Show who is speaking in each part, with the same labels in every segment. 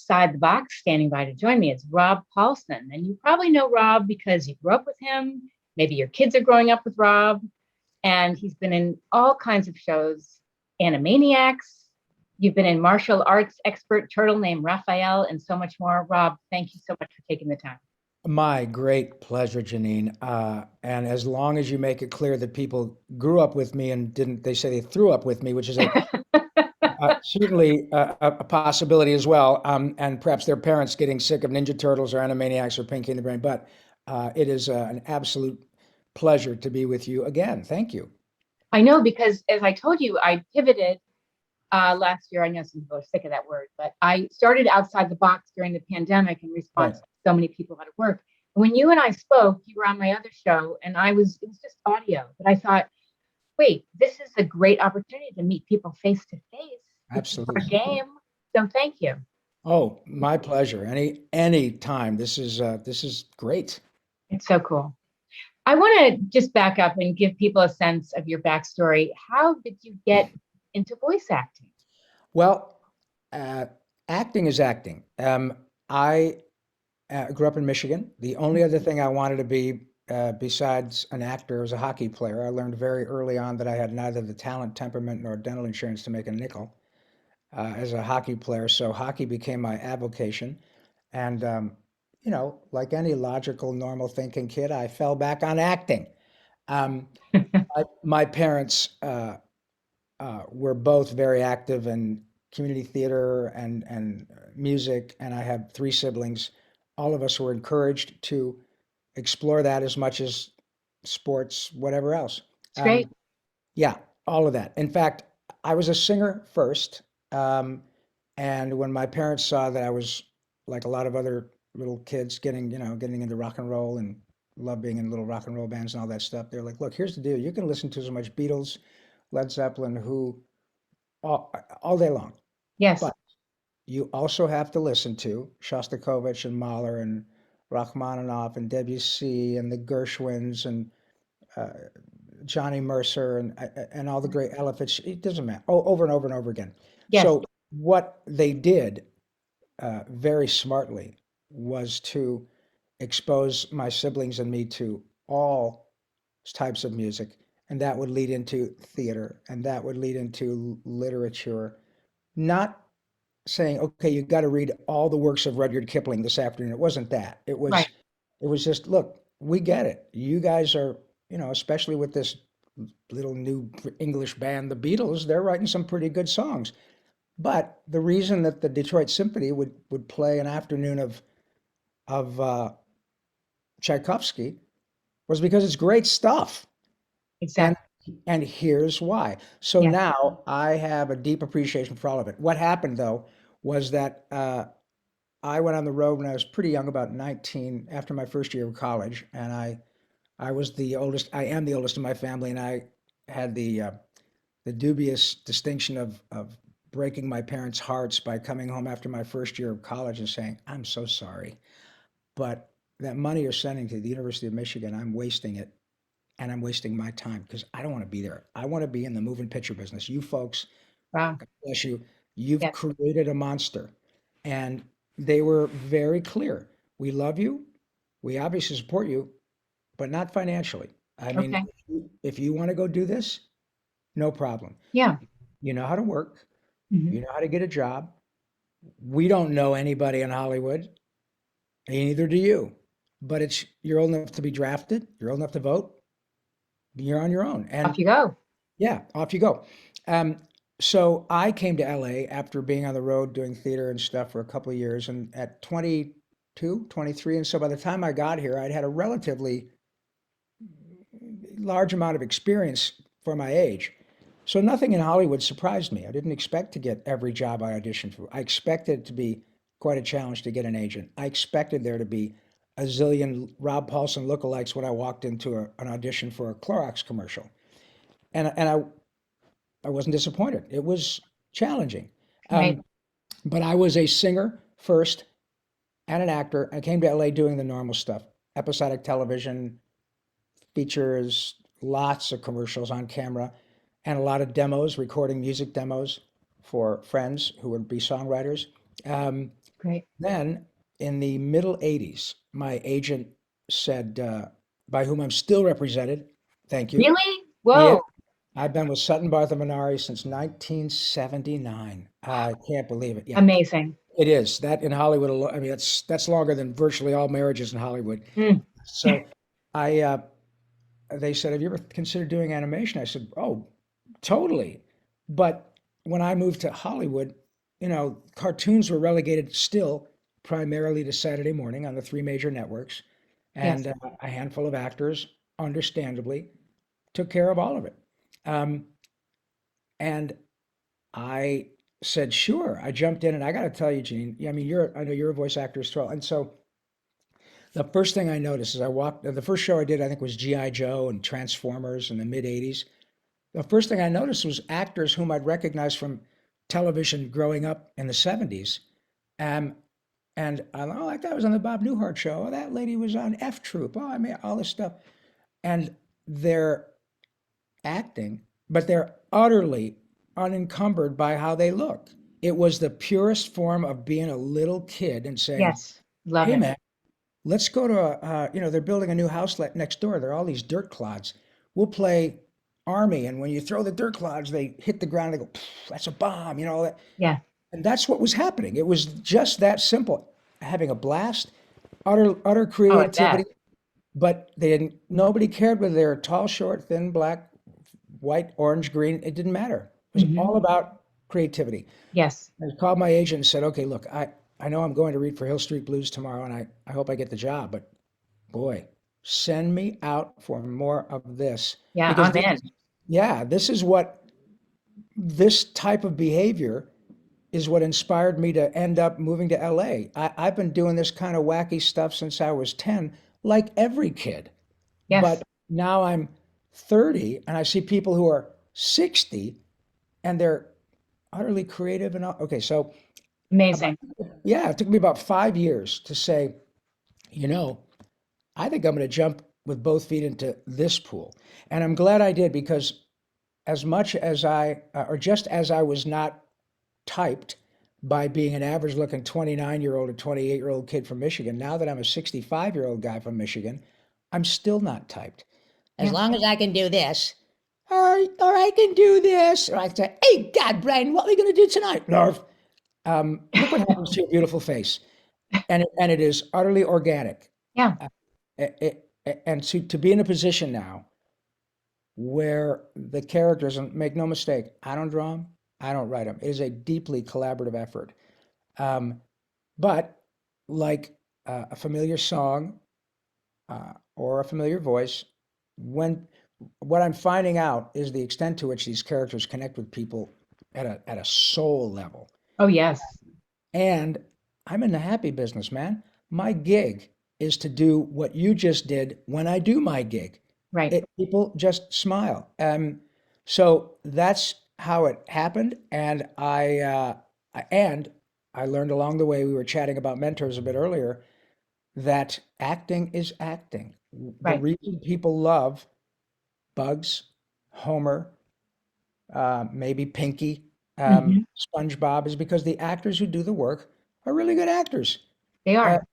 Speaker 1: outside the box standing by to join me. It's Rob Paulson. And you probably know Rob because you grew up with him. Maybe your kids are growing up with Rob. And he's been in all kinds of shows, Animaniacs. You've been in martial arts expert turtle named Raphael and so much more. Rob, thank you so much for taking the time.
Speaker 2: My great pleasure, Janine. And as long as you make it clear that people grew up with me and didn't, they say they threw up with me, which is certainly a possibility as well. And perhaps their parents getting sick of Ninja Turtles or Animaniacs or Pinky and the Brain. But it is an absolute pleasure to be with you again. Thank you.
Speaker 1: I know because as I told you, I pivoted last year. I know some people are sick of that word, but I started outside the box during the pandemic in
Speaker 2: Right.
Speaker 1: response to so many people out of work. And when you and I spoke, you were on my other show, and it was just audio. But I thought, wait, this is a great opportunity to meet people face to face, which is our
Speaker 2: Absolutely.
Speaker 1: game. So thank you.
Speaker 2: Oh, my pleasure. Any time. This is great.
Speaker 1: It's so cool. I want to just back up and give people a sense of your backstory. How did you get into voice acting?
Speaker 2: Well, uh, acting is acting. I grew up in Michigan. The only other thing I wanted to be besides an actor was a hockey player. I learned very early on that I had neither the talent, temperament, nor dental insurance to make a nickel as a hockey player. So hockey became my avocation. And, like any logical, normal thinking kid, I fell back on acting. Um, my parents were both very active in community theater and music, and I have three siblings. All of us were encouraged to explore that as much as sports, whatever else.
Speaker 1: It's
Speaker 2: Um,
Speaker 1: great.
Speaker 2: yeah, all of that. In fact, I was a singer first, um, and when my parents saw that I was like a lot of other little kids getting into rock and roll and love being in little rock and roll bands and all that stuff, they're like, "Look, here's the deal. You can listen to as much Beatles, Led Zeppelin, Who, all day long.
Speaker 1: Yes.
Speaker 2: But you also have to listen to Shostakovich and Mahler and Rachmaninoff and Debussy and the Gershwins and uh, Johnny Mercer and all the great Ella Fitzgerald. It doesn't matter. Oh, over and over and over again.
Speaker 1: Yes.
Speaker 2: So what they did very smartly was to expose my siblings and me to all types of music, and that would lead into theater, and that would lead into literature. Not saying, okay, you got to read all the works of Rudyard Kipling this afternoon. It wasn't that.
Speaker 1: Right.
Speaker 2: It was just, look, we get it. You guys are, especially with this little new English band, the Beatles, they're writing some pretty good songs. But the reason that the Detroit Symphony would play an afternoon of Tchaikovsky was because it's great stuff. And
Speaker 1: Exactly.
Speaker 2: and here's why. So
Speaker 1: Yes.
Speaker 2: now I have a deep appreciation for all of it. What happened though was that I went on the road when I was pretty young, about 19, after my first year of college, and I was the oldest. I am the oldest in my family, and I had the dubious distinction of breaking my parents' hearts by coming home after my first year of college and saying, "I'm so sorry, but that money you're sending to the University of Michigan, I'm wasting it, and I'm wasting my time because I don't want to be there. I want to be in the moving picture business. You folks,
Speaker 1: Wow.
Speaker 2: God bless you, you've
Speaker 1: Yes.
Speaker 2: created a monster." And they were very clear. We love you. We obviously support you, but not financially. I mean,
Speaker 1: Okay.
Speaker 2: if you want to go do this, no problem.
Speaker 1: Yeah.
Speaker 2: You know how to work.
Speaker 1: Mhm.
Speaker 2: You know how to get a job. We don't know anybody in Hollywood, and neither do you. But you're old enough to be drafted. You're old enough to vote. You're on your own.
Speaker 1: Off
Speaker 2: And
Speaker 1: you go.
Speaker 2: yeah, off you go. Um, so I came to LA after being on the road doing theater and stuff for a couple of years, and at 22, 23, and so by the time I got here, I'd had a relatively large amount of experience for my age. So nothing in Hollywood surprised me. I didn't expect to get every job I auditioned for. I expected it to be quite a challenge to get an agent. I expected there to be a zillion Rob Paulson lookalikes when I walked into an audition for a Clorox commercial. And I wasn't disappointed. It was challenging.
Speaker 1: Right.
Speaker 2: Um, but I was a singer first and an actor. I came to LA doing the normal stuff, episodic television, features, lots of commercials on camera, and a lot of demos, recording music demos for friends who would be songwriters. Um,
Speaker 1: Great.
Speaker 2: Then in the middle 80s, my agent said, by whom I'm still represented, thank you.
Speaker 1: Really?
Speaker 2: Yeah,
Speaker 1: Whoa.
Speaker 2: I've been with Sutton Bartholomew Minari since 1979. I can't believe it. Yeah,
Speaker 1: Amazing.
Speaker 2: it is. That in Hollywood, I mean, that's longer than virtually all marriages in Hollywood.
Speaker 1: Mm.
Speaker 2: So I, they said, have you ever considered doing animation? I said, oh, totally. But when I moved to Hollywood, cartoons were relegated still primarily to Saturday morning on the three major networks.
Speaker 1: Yes.
Speaker 2: And a handful of actors, understandably, took care of all of it. Um, and I said, sure. I jumped in, and I got to tell you, Janine, I mean, I know you're a voice actor as well. And so the first thing I noticed is the first show I did, I think, was G.I. Joe and Transformers in the mid 80s. The first thing I noticed was actors whom I'd recognized from television growing up in the 70s. Um, and I thought, oh, that guy was on the Bob Newhart show. Oh, that lady was on F Troop. Oh, I mean, all this stuff. And they're acting, but they're utterly unencumbered by how they look. It was the purest form of being a little kid and saying,
Speaker 1: Yes. Love
Speaker 2: hey,
Speaker 1: it.
Speaker 2: man, let's go to they're building a new house next door. There are all these dirt clods. We'll play army. And when you throw the dirt clods, they hit the ground. They go, that's a bomb, all that.
Speaker 1: Yeah.
Speaker 2: And that's what was happening. It was just that simple. Having a blast, utter
Speaker 1: Oh, I bet.
Speaker 2: creativity. But nobody cared whether they were tall, short, thin, black, white, orange, green. It didn't matter. It was
Speaker 1: Hmm.
Speaker 2: all about creativity.
Speaker 1: Yes.
Speaker 2: I called my agent and said, okay, look, I know I'm going to read for Hill Street Blues tomorrow, and I hope I get the job, but boy, send me out for more of this.
Speaker 1: Yeah.
Speaker 2: Because
Speaker 1: I'm in.
Speaker 2: this is what this type of behavior is what inspired me to end up moving to LA. I've been doing this kind of wacky stuff since I was 10, like every kid.
Speaker 1: Yes.
Speaker 2: But now I'm 30 and I see people who are 60 and they're utterly creative and all. Okay, so about,
Speaker 1: Amazing.
Speaker 2: yeah, it took me about 5 years to say, you know, I think I'm going to jump with both feet into this pool. And I'm glad I did because as much as or just as I was not typed by being an average looking 29-year-old or 28-year-old kid from Michigan, now that I'm a 65-year-old guy from Michigan, I'm still not typed. As
Speaker 1: Yeah.
Speaker 2: long as I can do this, or I can do this, or I can say, hey, God, Brian, what are we going to do tonight? Narf. Look what happens to your beautiful face. And it is utterly organic.
Speaker 1: Yeah.
Speaker 2: Uh, and to be in a position now where the characters, and make no mistake, I don't draw them, I don't write them. It is a deeply collaborative effort. Um, but like a familiar song or a familiar voice, when what I'm finding out is the extent to which these characters connect with people at a soul level.
Speaker 1: Oh, yes.
Speaker 2: And I'm in the happy business, man. My gig is to do what you just did when I do my gig.
Speaker 1: Right.
Speaker 2: People just smile. So that's how it happened. And I learned along the way, we were chatting about mentors a bit earlier, that acting is acting. The
Speaker 1: Right.
Speaker 2: reason people love Bugs, Homer, maybe Pinky,
Speaker 1: Hmm.
Speaker 2: SpongeBob is because the actors who do the work are really good actors.
Speaker 1: They
Speaker 2: Uh,
Speaker 1: are.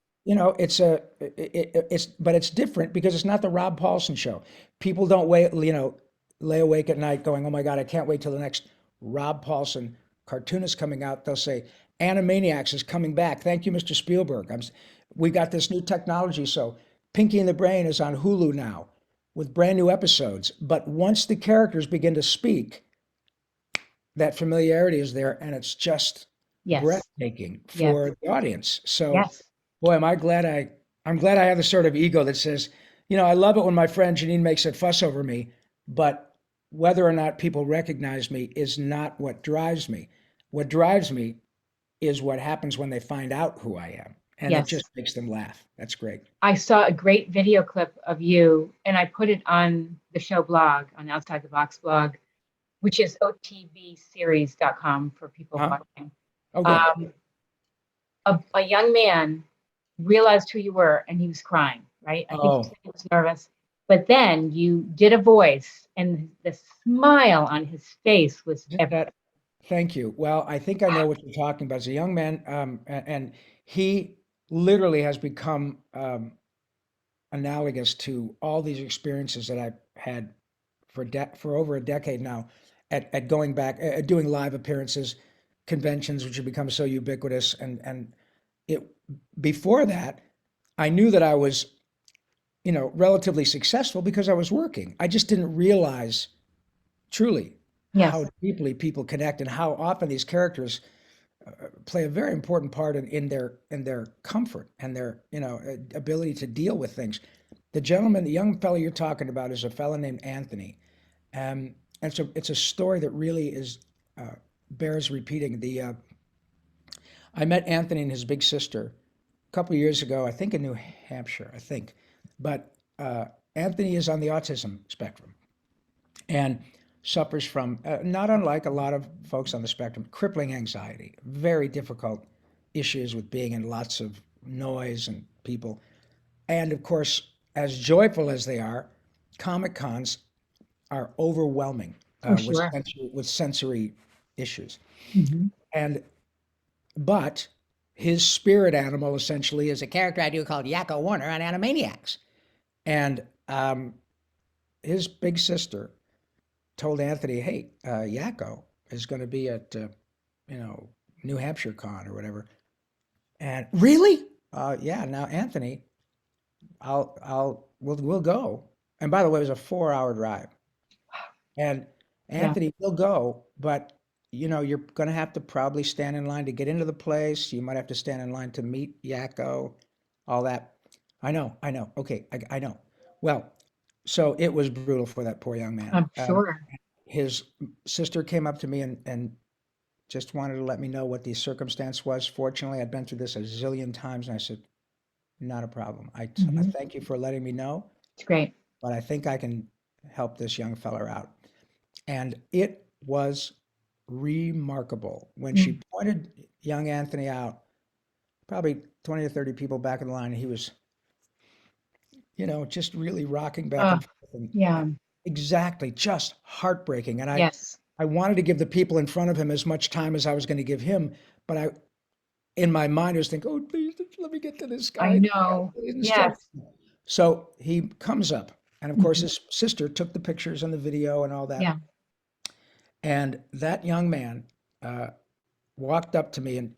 Speaker 2: but it's different because it's not the Rob Paulson show. People don't lay awake at night going, "Oh my God, I can't wait till the next Rob Paulson cartoon is coming out." They'll say, "Animaniacs is coming back. Thank you, Mr. Spielberg. We got this new technology, so Pinky and the Brain is on Hulu now with brand new episodes." But once the characters begin to speak, that familiarity is there, and it's just
Speaker 1: Yes.
Speaker 2: breathtaking
Speaker 1: Yes.
Speaker 2: for the audience. So,
Speaker 1: Yes.
Speaker 2: boy, I'm glad I have the sort of ego that says, I love it when my friend Janine makes a fuss over me, but whether or not people recognize me is not what drives me. What drives me is what happens when they find out who I am, and it
Speaker 1: Yes.
Speaker 2: just makes them laugh. That's great.
Speaker 1: I saw a great video clip of you, and I put it on the show blog, on Outside the Box blog, which is otvseries.com for people
Speaker 2: Huh?
Speaker 1: watching.
Speaker 2: Oh, good.
Speaker 1: Um, a young man realized who you were, and he was crying, right? I think he
Speaker 2: Oh,
Speaker 1: said he was nervous. But then you did a voice, and the smile on his face was
Speaker 2: isn't
Speaker 1: everything.
Speaker 2: that Thank you. Well, I think I know what you're talking about. As a young man, and he literally has become analogous to all these experiences that I've had for over a decade now at going back, at doing live appearances, conventions, which have become so ubiquitous. And it before that, I knew that I was, relatively successful because I was working. I just didn't realize truly how
Speaker 1: Yes.
Speaker 2: deeply people connect and how often these characters play a very important part in their comfort and their ability to deal with things. The young fellow you're talking about, is a fellow named Anthony, and so it's a story that really is bears repeating. The I met Anthony and his big sister a couple of years ago, I think in New Hampshire, I think, but Anthony is on the autism spectrum and suffers from, not unlike a lot of folks on the spectrum, crippling anxiety, very difficult issues with being in lots of noise and people. And of course, as joyful as they are, Comic Cons are overwhelming
Speaker 1: Oh, sure.
Speaker 2: with sensory issues.
Speaker 1: Hmm.
Speaker 2: And but his spirit animal essentially is a character I do called Yakko Warner on Animaniacs. And his big sister told Anthony, "Hey, Yakko is going to be at New Hampshire Con or whatever." And really, yeah. Now Anthony, we'll go. And by the way, it was a 4-hour drive. And
Speaker 1: Yeah.
Speaker 2: Anthony will go, but you're going to have to probably stand in line to get into the place. You might have to stand in line to meet Yakko, all that. I know. Okay, I know. Well, so it was brutal for that poor young man.
Speaker 1: I'm sure.
Speaker 2: His sister came up to me and just wanted to let me know what the circumstance was. Fortunately, I'd been through this a zillion times, and I said, not a problem. I
Speaker 1: Hmm.
Speaker 2: thank you for letting me know,
Speaker 1: It's great.
Speaker 2: but I think I can help this young feller out. And it was remarkable when she
Speaker 1: Mm.
Speaker 2: pointed young Anthony out, probably 20 or 30 people back in the line. And he was, just really rocking back
Speaker 1: Oh,
Speaker 2: and forth. And
Speaker 1: yeah.
Speaker 2: exactly, just heartbreaking. And
Speaker 1: Yes.
Speaker 2: I wanted to give the people in front of him as much time as I was going to give him, but in my mind, I was thinking, oh, please let me get to this
Speaker 1: I
Speaker 2: guy.
Speaker 1: know.
Speaker 2: Instruct.
Speaker 1: Yes.
Speaker 2: So he comes up, and of course,
Speaker 1: Mhm.
Speaker 2: his sister took the pictures and the video and all that.
Speaker 1: Yeah.
Speaker 2: And that young man uh, walked up to me, and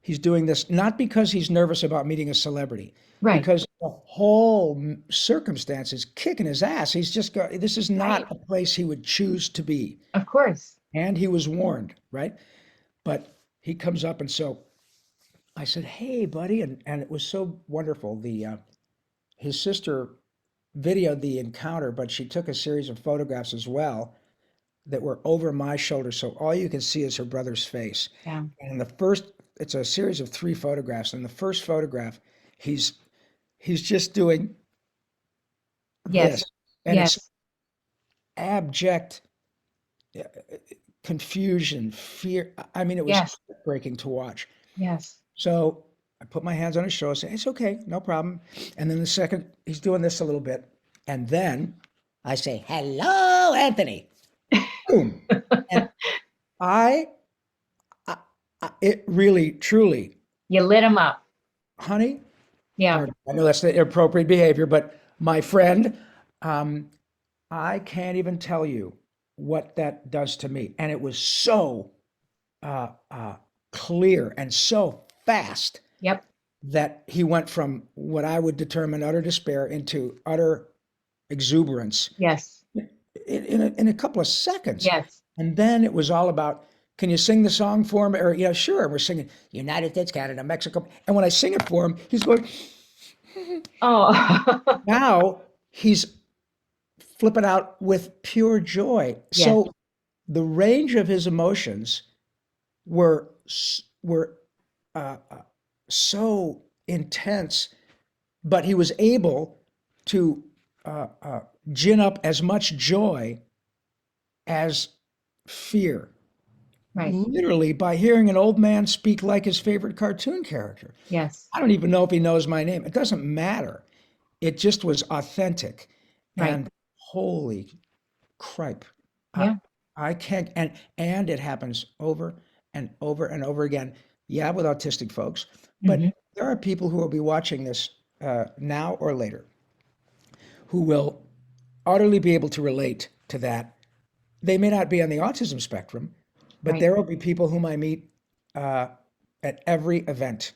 Speaker 2: he's doing this not because he's nervous about meeting a celebrity,
Speaker 1: Right.
Speaker 2: because the whole circumstance is kicking his ass. He's just this is
Speaker 1: Right.
Speaker 2: not a place he would choose to be,
Speaker 1: Of course.
Speaker 2: and he was warned, right? But he comes up, and so I said, "Hey, buddy," and it was so wonderful. The his sister videoed the encounter, but she took a series of photographs as well that were over my shoulder, so all you can see is her brother's face.
Speaker 1: Yeah.
Speaker 2: And it's a series of 3 photographs. And the first photograph, he's just doing this,
Speaker 1: Yes.
Speaker 2: and it's
Speaker 1: Yes.
Speaker 2: abject uh, confusion, fear. I mean, it was
Speaker 1: Yes.
Speaker 2: heartbreaking to watch.
Speaker 1: Yes.
Speaker 2: So I put my hands on his shoulder, say, "It's okay, no problem." And then the second, he's doing this a little bit, and then I say, "Hello, Anthony." Boom. And I, it really, truly,
Speaker 1: You lit him up.
Speaker 2: honey,
Speaker 1: Yeah.
Speaker 2: pardon, I know that's the inappropriate behavior, but my friend, um, I can't even tell you what that does to me. And it was so uh, uh, clear and so fast
Speaker 1: Yep.
Speaker 2: that he went from what I would determine utter despair into utter exuberance
Speaker 1: Yes.
Speaker 2: in a couple of seconds.
Speaker 1: Yes.
Speaker 2: And then it was all about, can you sing the song for him? Or, sure. And we're singing United States, Canada, Mexico. And when I sing it for him, he's going,
Speaker 1: Oh.
Speaker 2: now he's flipping out with pure joy.
Speaker 1: Yes.
Speaker 2: So the range of his emotions were so intense, but he was able to gin up as much joy as fear,
Speaker 1: Right.
Speaker 2: literally by hearing an old man speak like his favorite cartoon character.
Speaker 1: Yes.
Speaker 2: I don't even know if he knows my name. It doesn't matter. It just was authentic.
Speaker 1: Right.
Speaker 2: And holy cripe. I,
Speaker 1: Yeah.
Speaker 2: I can't, and it happens over and over and over again. Yeah, with autistic folks,
Speaker 1: Hmm.
Speaker 2: but there are people who will be watching this now or later who will utterly be able to relate to that. They may not be on the autism spectrum, but
Speaker 1: Right.
Speaker 2: there will be people whom I meet uh, at every event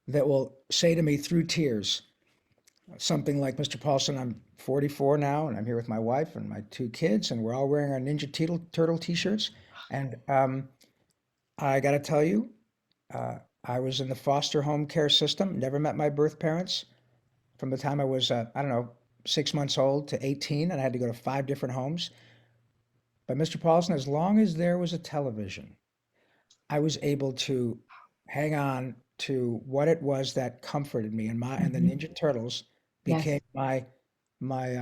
Speaker 2: that will say to me through tears something like, Mr. Paulson, I'm 44 now, and I'm here with my wife and my two kids, and we're all wearing our Turtle t-shirts. And I got to tell you, I was in the foster home care system, never met my birth parents from the time I was, I don't know, 6 months old to 18, and I had to go to 5 different homes. But Mr. Paulson, as long as there was a television, I was able to hang on to what it was that comforted me, and the
Speaker 1: Hmm.
Speaker 2: Ninja Turtles
Speaker 1: Yes.
Speaker 2: became my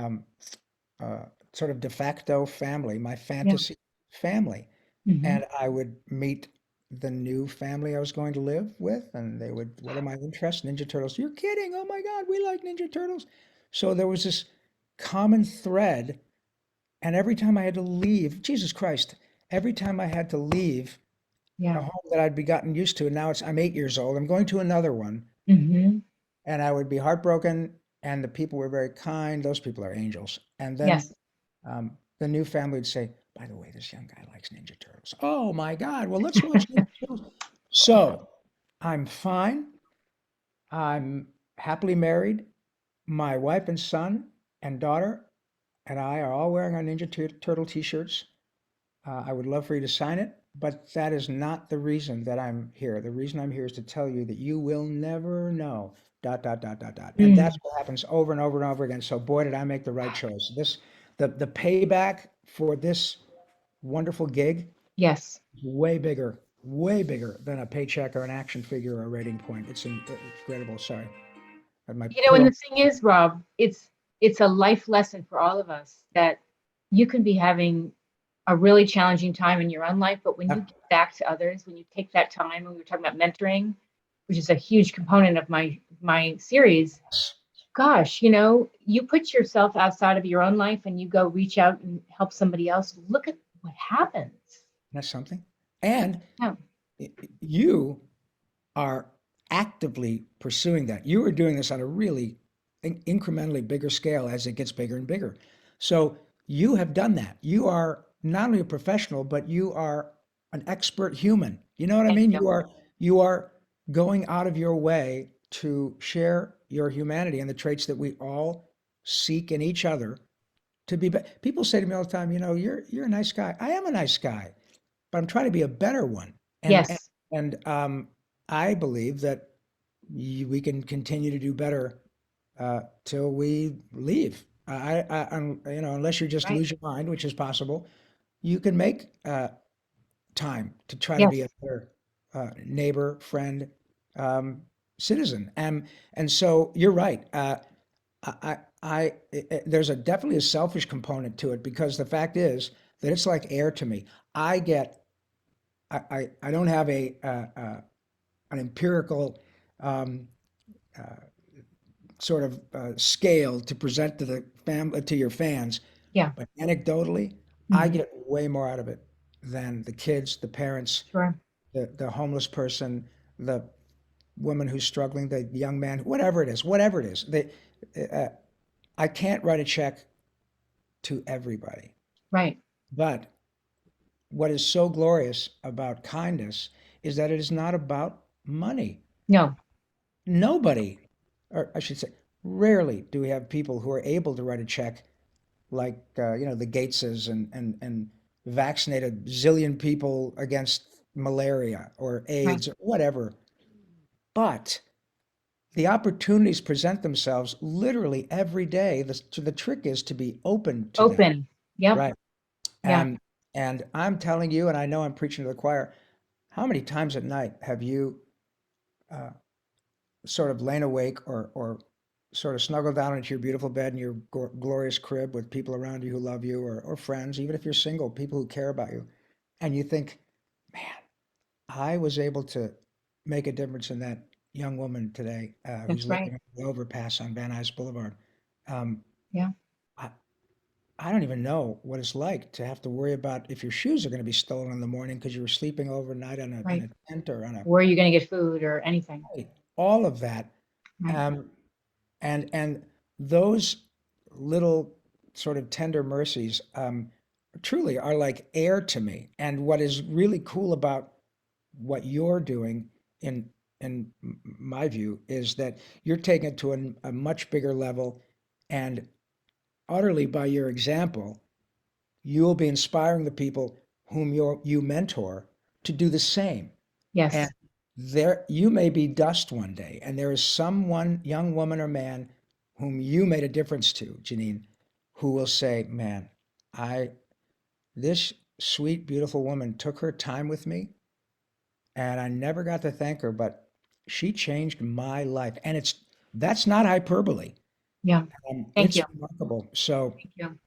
Speaker 2: uh, sort of de facto family, my
Speaker 1: Yeah.
Speaker 2: fantasy family.
Speaker 1: Hmm.
Speaker 2: And I would meet the new family I was going to live with, and they would, what are my interests? Ninja Turtles. You're kidding. Oh my God, we like Ninja Turtles. So there was this common thread. And every time I had to leave, Jesus Christ, every time I had to leave a
Speaker 1: Yeah.
Speaker 2: home that I'd be gotten used to, and now I'm 8 years old, I'm going to another one,
Speaker 1: Hmm.
Speaker 2: and I would be heartbroken, and the people were very kind. Those people are angels. And then
Speaker 1: Yes.
Speaker 2: the new family would say, by the way, this young guy likes Ninja Turtles. Oh my God, well, let's watch Ninja Turtles. So I'm fine. I'm happily married. My wife and son and daughter and I are all wearing our Turtle t-shirts. I would love for you to sign it, but that is not the reason that I'm here. The reason I'm here is to tell you that you will never know, dot, dot, dot, dot, dot. And that's
Speaker 1: Mm.
Speaker 2: what happens over and over and over again. So boy, did I make the right choice. The payback for this wonderful gig
Speaker 1: Yes.
Speaker 2: is way bigger than a paycheck or an action figure or a rating point. It's incredible. Sorry. My
Speaker 1: And
Speaker 2: poor,
Speaker 1: the thing is, Rob, it's a life lesson for all of us that you can be having a really challenging time in your own life, but when you give back to others, when you take that time, and we were talking about mentoring, which is a huge component of my series, gosh, you put yourself outside of your own life and you go reach out and help somebody else. Look at what happens.
Speaker 2: that's something. And
Speaker 1: Yeah.
Speaker 2: you are actively pursuing that. You are doing this on a really incrementally bigger scale as it gets bigger and bigger. So you have done that. You are not only a professional, but you are an expert human. You know what I
Speaker 1: Thank
Speaker 2: mean?
Speaker 1: you.
Speaker 2: You are going out of your way to share your humanity and the traits that we all seek in each other to be. People say to me all the time, you're a nice guy. I am a nice guy, but I'm trying to be a better one. And and,
Speaker 1: Yes.
Speaker 2: and I believe that we can continue to do better till we leave. Unless you just
Speaker 1: Right.
Speaker 2: lose your mind, which is possible, you can make time to try to be a
Speaker 1: Yes.
Speaker 2: better neighbor, friend, um, citizen. And so you're right. There's definitely a selfish component to it because the fact is that it's like air to me. I get I don't have an empirical um, sort of scale to present to the family to your fans,
Speaker 1: Yeah.
Speaker 2: but anecdotally, I
Speaker 1: Hmm.
Speaker 2: get way more out of it than the kids, the parents,
Speaker 1: Sure.
Speaker 2: the homeless person, the woman who's struggling, the young man, whatever it is. I can't write a check to everybody,
Speaker 1: Right.
Speaker 2: but what is so glorious about kindness is that it is not about money.
Speaker 1: No.
Speaker 2: Nobody, or I should say, rarely do we have people who are able to write a check like the Gateses and vaccinate a zillion people against malaria or
Speaker 1: Right.
Speaker 2: AIDS or whatever. But the opportunities present themselves literally every day. The trick is to be open to them,
Speaker 1: Open. Yep.
Speaker 2: right?
Speaker 1: Yeah.
Speaker 2: And and I'm telling you, and I know I'm preaching to the choir. How many times at night have you uh, sort of lain awake or sort of snuggled down into your beautiful bed in your glorious crib with people around you who love you or friends, even if you're single, people who care about you, and you think, man, I was able to make a difference in that young woman today who's
Speaker 1: That's right.
Speaker 2: living on the overpass on Van Nuys Boulevard. Um,
Speaker 1: Yeah.
Speaker 2: I, I don't even know what it's like to have to worry about if your shoes are going to be stolen in the morning because you were sleeping overnight in
Speaker 1: Right.
Speaker 2: a tent or on a
Speaker 1: Where are you going to get food or anything?
Speaker 2: all of that.
Speaker 1: Right.
Speaker 2: Um, and those little sort of tender mercies truly are like air to me. And what is really cool about what you're doing in my view is that you're taking it to a much bigger level, and utterly by your example you will be inspiring the people whom you mentor to do the same. And
Speaker 1: Yes.
Speaker 2: there, you may be dust one day, and there is someone, young woman or man, whom you made a difference to, Janine, who will say, "Man, I this sweet, beautiful woman took her time with me, and I never got to thank her, but she changed my life." And that's not hyperbole.
Speaker 1: Yeah. Thank
Speaker 2: It's
Speaker 1: you.
Speaker 2: remarkable. So
Speaker 1: Thank you.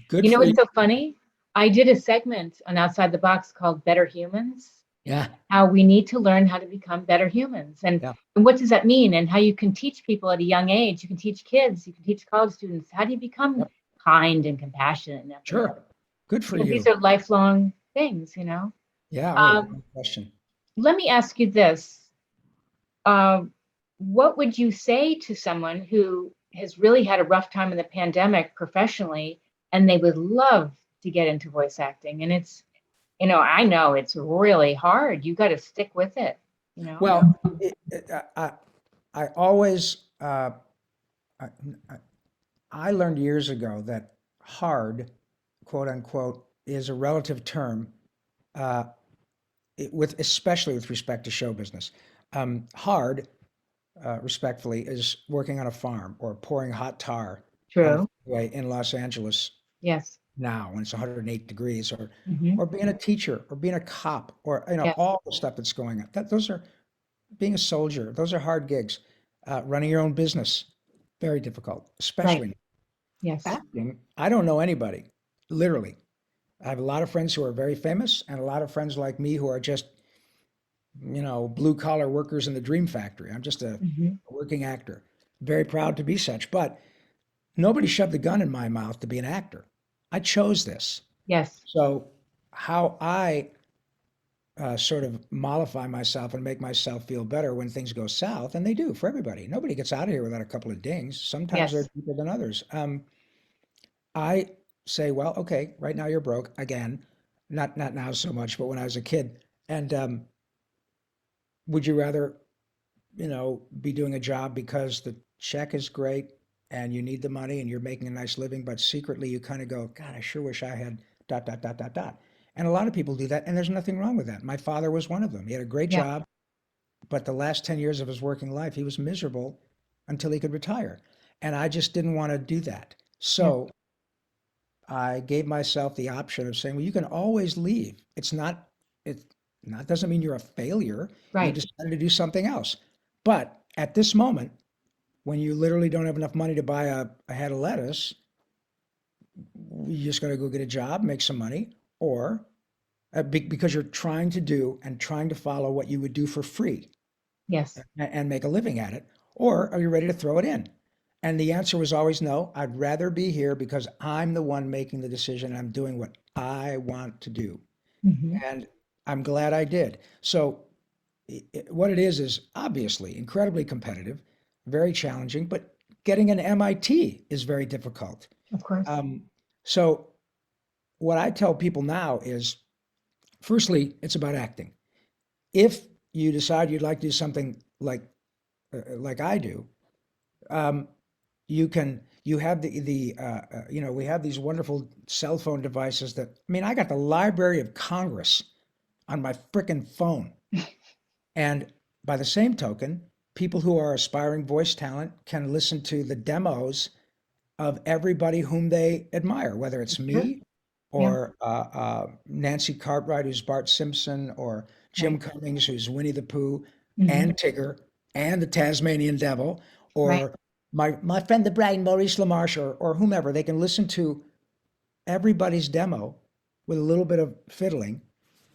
Speaker 2: good
Speaker 1: You know
Speaker 2: for you.
Speaker 1: what's so funny? I did a segment on Outside the Box called Better Humans,
Speaker 2: Yeah,
Speaker 1: how we need to learn how to become better humans.
Speaker 2: yeah,
Speaker 1: And what does that mean? And how you can teach people at a young age. You can teach kids, you can teach college students. How do you become
Speaker 2: yep,
Speaker 1: kind and compassionate and
Speaker 2: sure.
Speaker 1: empathetic?
Speaker 2: Good for
Speaker 1: Because these
Speaker 2: you.
Speaker 1: are lifelong things, you know?
Speaker 2: Yeah. Oh,
Speaker 1: Um,
Speaker 2: no question.
Speaker 1: Let me ask you this. Um, what would you say to someone who has really had a rough time in the pandemic professionally and they would love to get into voice acting? And I know it's really hard. You got to stick with it, you know?
Speaker 2: Well, I always, I, I learned years ago that hard, quote unquote, is a relative term, uh, with especially with respect to show business. Hard, respectfully, is working on a farm or pouring hot tar on the
Speaker 1: True.
Speaker 2: freeway in Los Angeles
Speaker 1: Yes.
Speaker 2: now when it's 108 degrees,
Speaker 1: Hmm.
Speaker 2: or being a teacher, or being a cop, or
Speaker 1: Yes.
Speaker 2: all the stuff that's going on. Those are being a soldier. Those are hard gigs. Running your own business, very difficult,
Speaker 1: Right.
Speaker 2: especially
Speaker 1: Yes.
Speaker 2: acting. I don't know anybody, literally. I have a lot of friends who are very famous, and a lot of friends like me who are just, blue collar workers in the dream factory. I'm just a
Speaker 1: Hmm.
Speaker 2: working actor. Very proud to be such, but nobody shoved a gun in my mouth to be an actor. I chose this.
Speaker 1: Yes.
Speaker 2: So, how I sort of mollify myself and make myself feel better when things go south, and they do for everybody. Nobody gets out of here without a couple of dings. Sometimes they're
Speaker 1: Yes.
Speaker 2: deeper than others. I say, well, okay, right now you're broke again. Not now so much, but when I was a kid. And would you rather, be doing a job because the check is great and you need the money and you're making a nice living, but secretly you kind of go, God, I sure wish I had dot dot dot dot dot. And a lot of people do that, and there's nothing wrong with that. My father was one of them. He had a great
Speaker 1: Yeah.
Speaker 2: job, but the last 10 years of his working life, he was miserable until he could retire. And I just didn't want to do that.
Speaker 1: Yeah.
Speaker 2: So I gave myself the option of saying, well, you can always leave. It not doesn't mean you're a failure. You
Speaker 1: Right.
Speaker 2: decided to do something else. But at this moment, when you literally don't have enough money to buy a head of lettuce, you just got to go get a job, make some money, or because you're trying to do and trying to follow what you would do for free
Speaker 1: Yes.
Speaker 2: and make a living at it, or are you ready to throw it in? And the answer was always no. I'd rather be here because I'm the one making the decision and I'm doing what I want to do.
Speaker 1: Hmm.
Speaker 2: And I'm glad I did. So, what it is obviously incredibly competitive, very challenging, but getting an MIT is very difficult.
Speaker 1: Of course.
Speaker 2: Um, so, what I tell people now is firstly, it's about acting. If you decide you'd like to do something like I do, um, you have we have these wonderful cell phone devices that, I mean, I got the Library of Congress on my frickin' phone. And by the same token, people who are aspiring voice talent can listen to the demos of everybody whom they admire, whether it's
Speaker 1: That's true.
Speaker 2: me
Speaker 1: Yeah.
Speaker 2: or Nancy Cartwright, who's Bart Simpson, or Jim
Speaker 1: Right.
Speaker 2: Cummings, who's Winnie the Pooh
Speaker 1: Hmm.
Speaker 2: and Tigger and the Tasmanian Devil,
Speaker 1: Right.
Speaker 2: or my friend the Brain, Maurice LaMarche, or whomever. They can listen to everybody's demo with a little bit of fiddling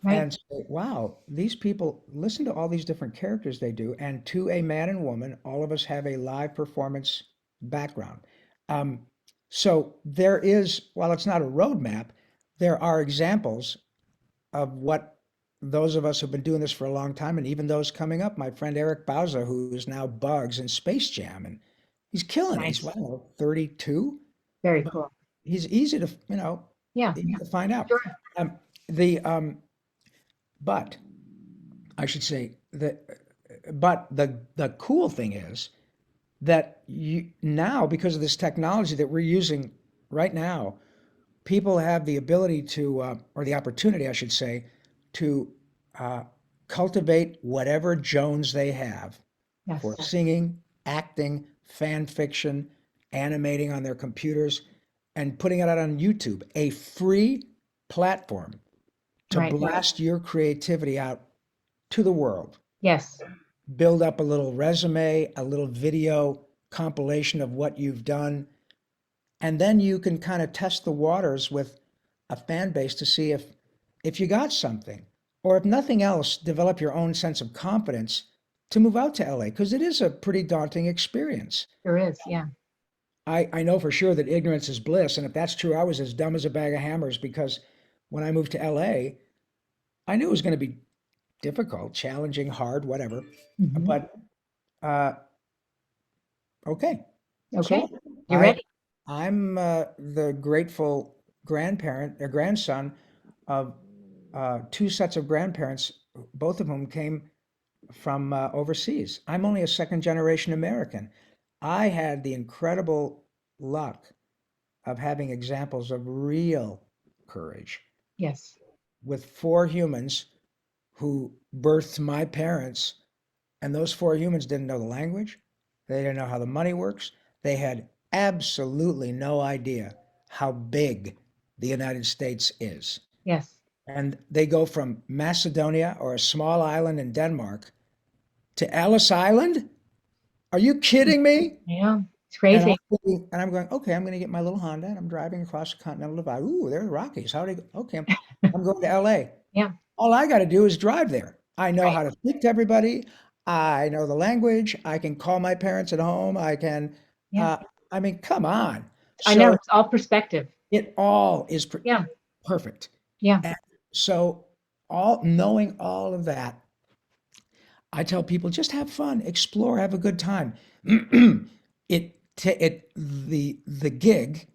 Speaker 1: Right.
Speaker 2: and say, wow, these people listen to all these different characters they do. And to a man and woman, all of us have a live performance background. Um, So there is, while it's not a roadmap, there are examples of what those of us who've been doing this for a long time, and even those coming up. My friend Eric Bauza, who is now Bugs in Space Jam, and he's killing it. He's,
Speaker 1: Nice.
Speaker 2: I don't know, 32,
Speaker 1: Very
Speaker 2: but
Speaker 1: cool.
Speaker 2: he's easy to,
Speaker 1: Yeah,
Speaker 2: easy to find out.
Speaker 1: sure.
Speaker 2: Um, the but I should say that, but the cool thing is that you now, because of this technology that we're using right now, people have the ability to, or the opportunity, I should say, to uh, cultivate whatever Jones they have for
Speaker 1: Yes.
Speaker 2: singing, acting, fan fiction, animating on their computers, and putting it out on YouTube, a free platform to
Speaker 1: Right.
Speaker 2: blast your creativity out to the world.
Speaker 1: Yes.
Speaker 2: Build up a little resume, a little video compilation of what you've done, and then you can kind of test the waters with a fan base to see if you got something, or if nothing else, develop your own sense of confidence to move out to LA, because it is a pretty daunting experience.
Speaker 1: There is. Yeah.
Speaker 2: I know for sure that ignorance is bliss, and if that's true, I was as dumb as a bag of hammers, because when I moved to LA, I knew it was going to be difficult, challenging, hard, whatever.
Speaker 1: Hmm.
Speaker 2: But uh, okay,
Speaker 1: Okay.
Speaker 2: cool.
Speaker 1: You're
Speaker 2: I
Speaker 1: ready.
Speaker 2: I'm the grateful grandparent, or grandson of two sets of grandparents, both of whom came from overseas. I'm only a second generation American. I had the incredible luck of having examples of real courage
Speaker 1: Yes.
Speaker 2: with four humans who birthed my parents, and those four humans didn't know the language. They didn't know how the money works. They had absolutely no idea how big the United States is.
Speaker 1: Yes.
Speaker 2: And they go from Macedonia, or a small island in Denmark, to Ellis Island. Are you kidding me?
Speaker 1: Yeah. It's
Speaker 2: And
Speaker 1: crazy.
Speaker 2: I'm going, okay, I'm going to get my little Honda and I'm driving across the Continental Divide. Ooh, there's the Rockies. How do you, okay, I'm going to LA.
Speaker 1: Yeah.
Speaker 2: All I got to do is drive there. I know
Speaker 1: Right.
Speaker 2: how to speak to everybody. I know the language. I can call my parents at home. I can,
Speaker 1: Yeah.
Speaker 2: uh, I mean, come on.
Speaker 1: I know.
Speaker 2: So
Speaker 1: It's all perspective.
Speaker 2: it all is
Speaker 1: Yeah.
Speaker 2: perfect.
Speaker 1: Yeah.
Speaker 2: And so, all knowing all of that, I tell people just have fun, explore, have a good time. The gig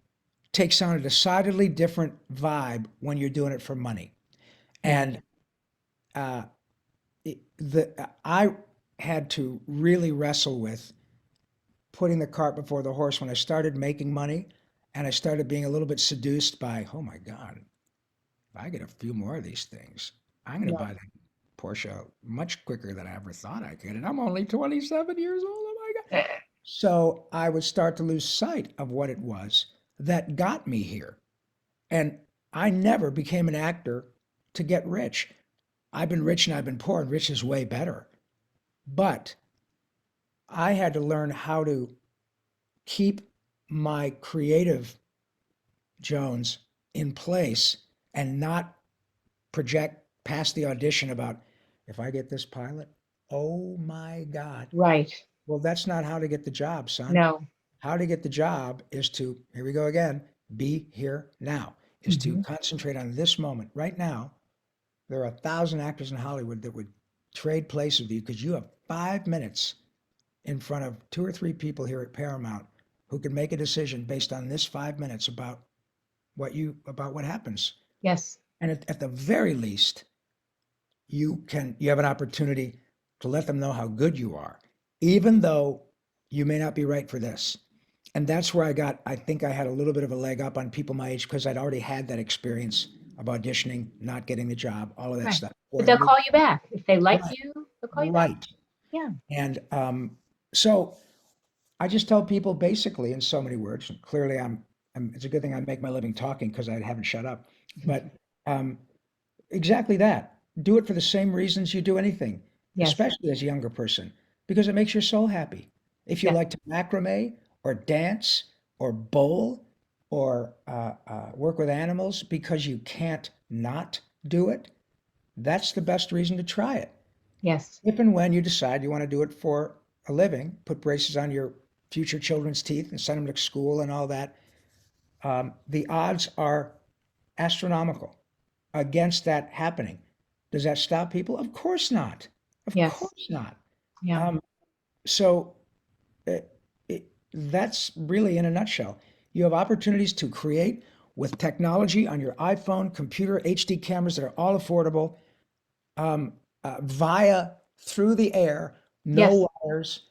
Speaker 2: takes on a decidedly different vibe when you're doing it for money.
Speaker 1: Yeah.
Speaker 2: And I had to really wrestle with putting the cart before the horse when I started making money, and I started being a little bit seduced by, oh my God, if I get a few more of these things, I'm going to
Speaker 1: Yeah.
Speaker 2: buy the Porsche much quicker than I ever thought I could. And I'm only 27 years old. Oh my God. So I would start to lose sight of what it was that got me here. And I never became an actor to get rich. I've been rich and I've been poor, and rich is way better. But I had to learn how to keep my creative Jones in place and not project past the audition about, if I get this pilot, oh my God.
Speaker 1: Right.
Speaker 2: Well, that's not how to get the job, son.
Speaker 1: No.
Speaker 2: How to get the job is to, here we go again, be here now, is to
Speaker 1: Hmm.
Speaker 2: concentrate on this moment. Right now, there are 1,000 actors in Hollywood that would trade places with you because you have 5 minutes in front of two or three people here at Paramount who can make a decision based on this 5 minutes about about what happens.
Speaker 1: Yes.
Speaker 2: And at the very least, you have an opportunity to let them know how good you are, even though you may not be right for this. And that's where I think I had a little bit of a leg up on people my age, because I'd already had that experience of auditioning, not getting the job, all of that
Speaker 1: Right.
Speaker 2: stuff.
Speaker 1: But
Speaker 2: Or
Speaker 1: they'll call you back. If they like
Speaker 2: right,
Speaker 1: you, they'll call you back.
Speaker 2: right.
Speaker 1: Yeah.
Speaker 2: And so I just tell people basically in so many words, and clearly it's a good thing I make my living talking because I haven't shut up. But um, exactly that. Do it for the same reasons you do anything,
Speaker 1: Yes.
Speaker 2: especially as a younger person, because it makes your soul happy. If you
Speaker 1: Yes.
Speaker 2: like to macrame or dance or bowl or work with animals because you can't not do it, that's the best reason to try it.
Speaker 1: Yes.
Speaker 2: If and when you decide you want to do it for a living, put braces on your future children's teeth and send them to school and all that, The odds are astronomical against that happening. Does that stop people? Of course not. Of
Speaker 1: Yes.
Speaker 2: course not.
Speaker 1: Yeah.
Speaker 2: So that's really in a nutshell. You have opportunities to create with technology on your iPhone, computer, HD cameras that are all affordable, via through the air,
Speaker 1: Yes.
Speaker 2: no wires,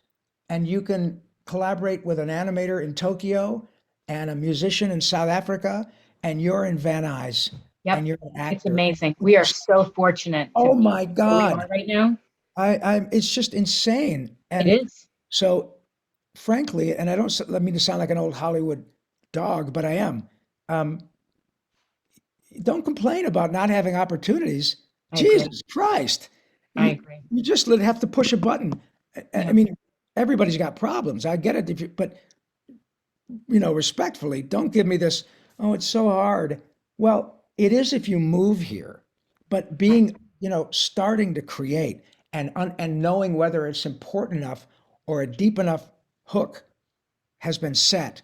Speaker 2: and you can collaborate with an animator in Tokyo and a musician in South Africa, and you're in Van Nuys and
Speaker 1: Yep.
Speaker 2: you're an
Speaker 1: It's
Speaker 2: actor.
Speaker 1: amazing. We are so fortunate to
Speaker 2: Oh
Speaker 1: be
Speaker 2: my
Speaker 1: where we are
Speaker 2: God.
Speaker 1: right now.
Speaker 2: It's just insane.
Speaker 1: It
Speaker 2: And
Speaker 1: is.
Speaker 2: so frankly, and I don't mean to sound like an old Hollywood dog, but I am. Um, don't complain about not having opportunities.
Speaker 1: I agree.
Speaker 2: Jesus Christ.
Speaker 1: I
Speaker 2: You,
Speaker 1: agree.
Speaker 2: you just have to push a button. I
Speaker 1: Yeah.
Speaker 2: mean, everybody's got problems. I get it. But respectfully, don't give me this, oh, it's so hard. Well, it is if you move here, but
Speaker 1: Right.
Speaker 2: starting to create and knowing whether it's important enough or a deep enough hook has been set,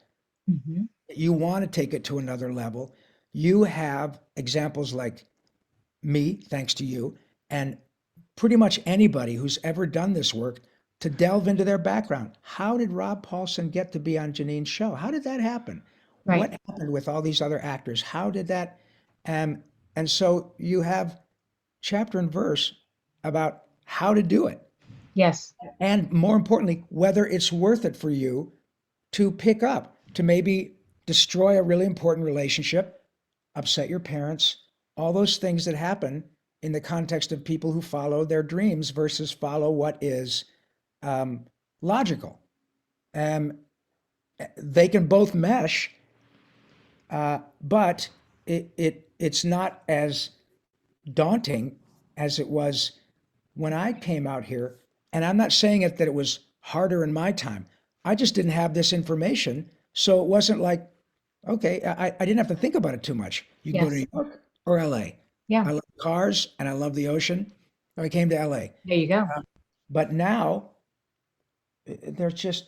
Speaker 1: Hmm.
Speaker 2: you want to take it to another level. You have examples like me, thanks to you, and pretty much anybody who's ever done this work to delve into their background. How did Rob Paulson get to be on Janine's show? How did that happen?
Speaker 1: Right.
Speaker 2: What happened with all these other actors? How did that? Um, and so you have chapter and verse about how to do it.
Speaker 1: Yes.
Speaker 2: And more importantly, whether it's worth it for you to pick up, to maybe destroy a really important relationship, upset your parents, all those things that happen in the context of people who follow their dreams versus follow what is um, logical. Um, they can both mesh, but it's not as daunting as it was when I came out here. And I'm not saying it that it was harder in my time. I just didn't have this information. So it wasn't like, okay, I didn't have to think about it too much. You can go to
Speaker 1: Yes.
Speaker 2: New York or LA.
Speaker 1: Yeah.
Speaker 2: I love cars and I love the ocean. So I came to LA.
Speaker 1: There you go.
Speaker 2: But now there's just,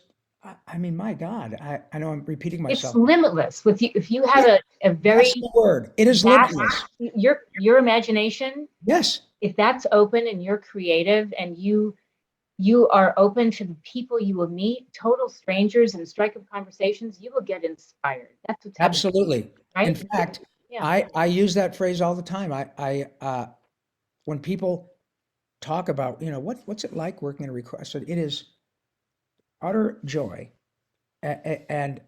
Speaker 2: I mean, my God, I know I'm repeating
Speaker 1: It's
Speaker 2: myself.
Speaker 1: limitless with you. If you have
Speaker 2: Yeah,
Speaker 1: a
Speaker 2: that's
Speaker 1: very
Speaker 2: the word. It is
Speaker 1: vast,
Speaker 2: limitless.
Speaker 1: your imagination,
Speaker 2: Yes,
Speaker 1: if that's open and you're creative and you are open to the people you will meet, total strangers and strike up conversations, you will get inspired. That's what's happening,
Speaker 2: absolutely. In
Speaker 1: right?
Speaker 2: fact,
Speaker 1: Yeah.
Speaker 2: I use that phrase all the time. When people talk about, what's it like working in a record, I said, it is utter joy. And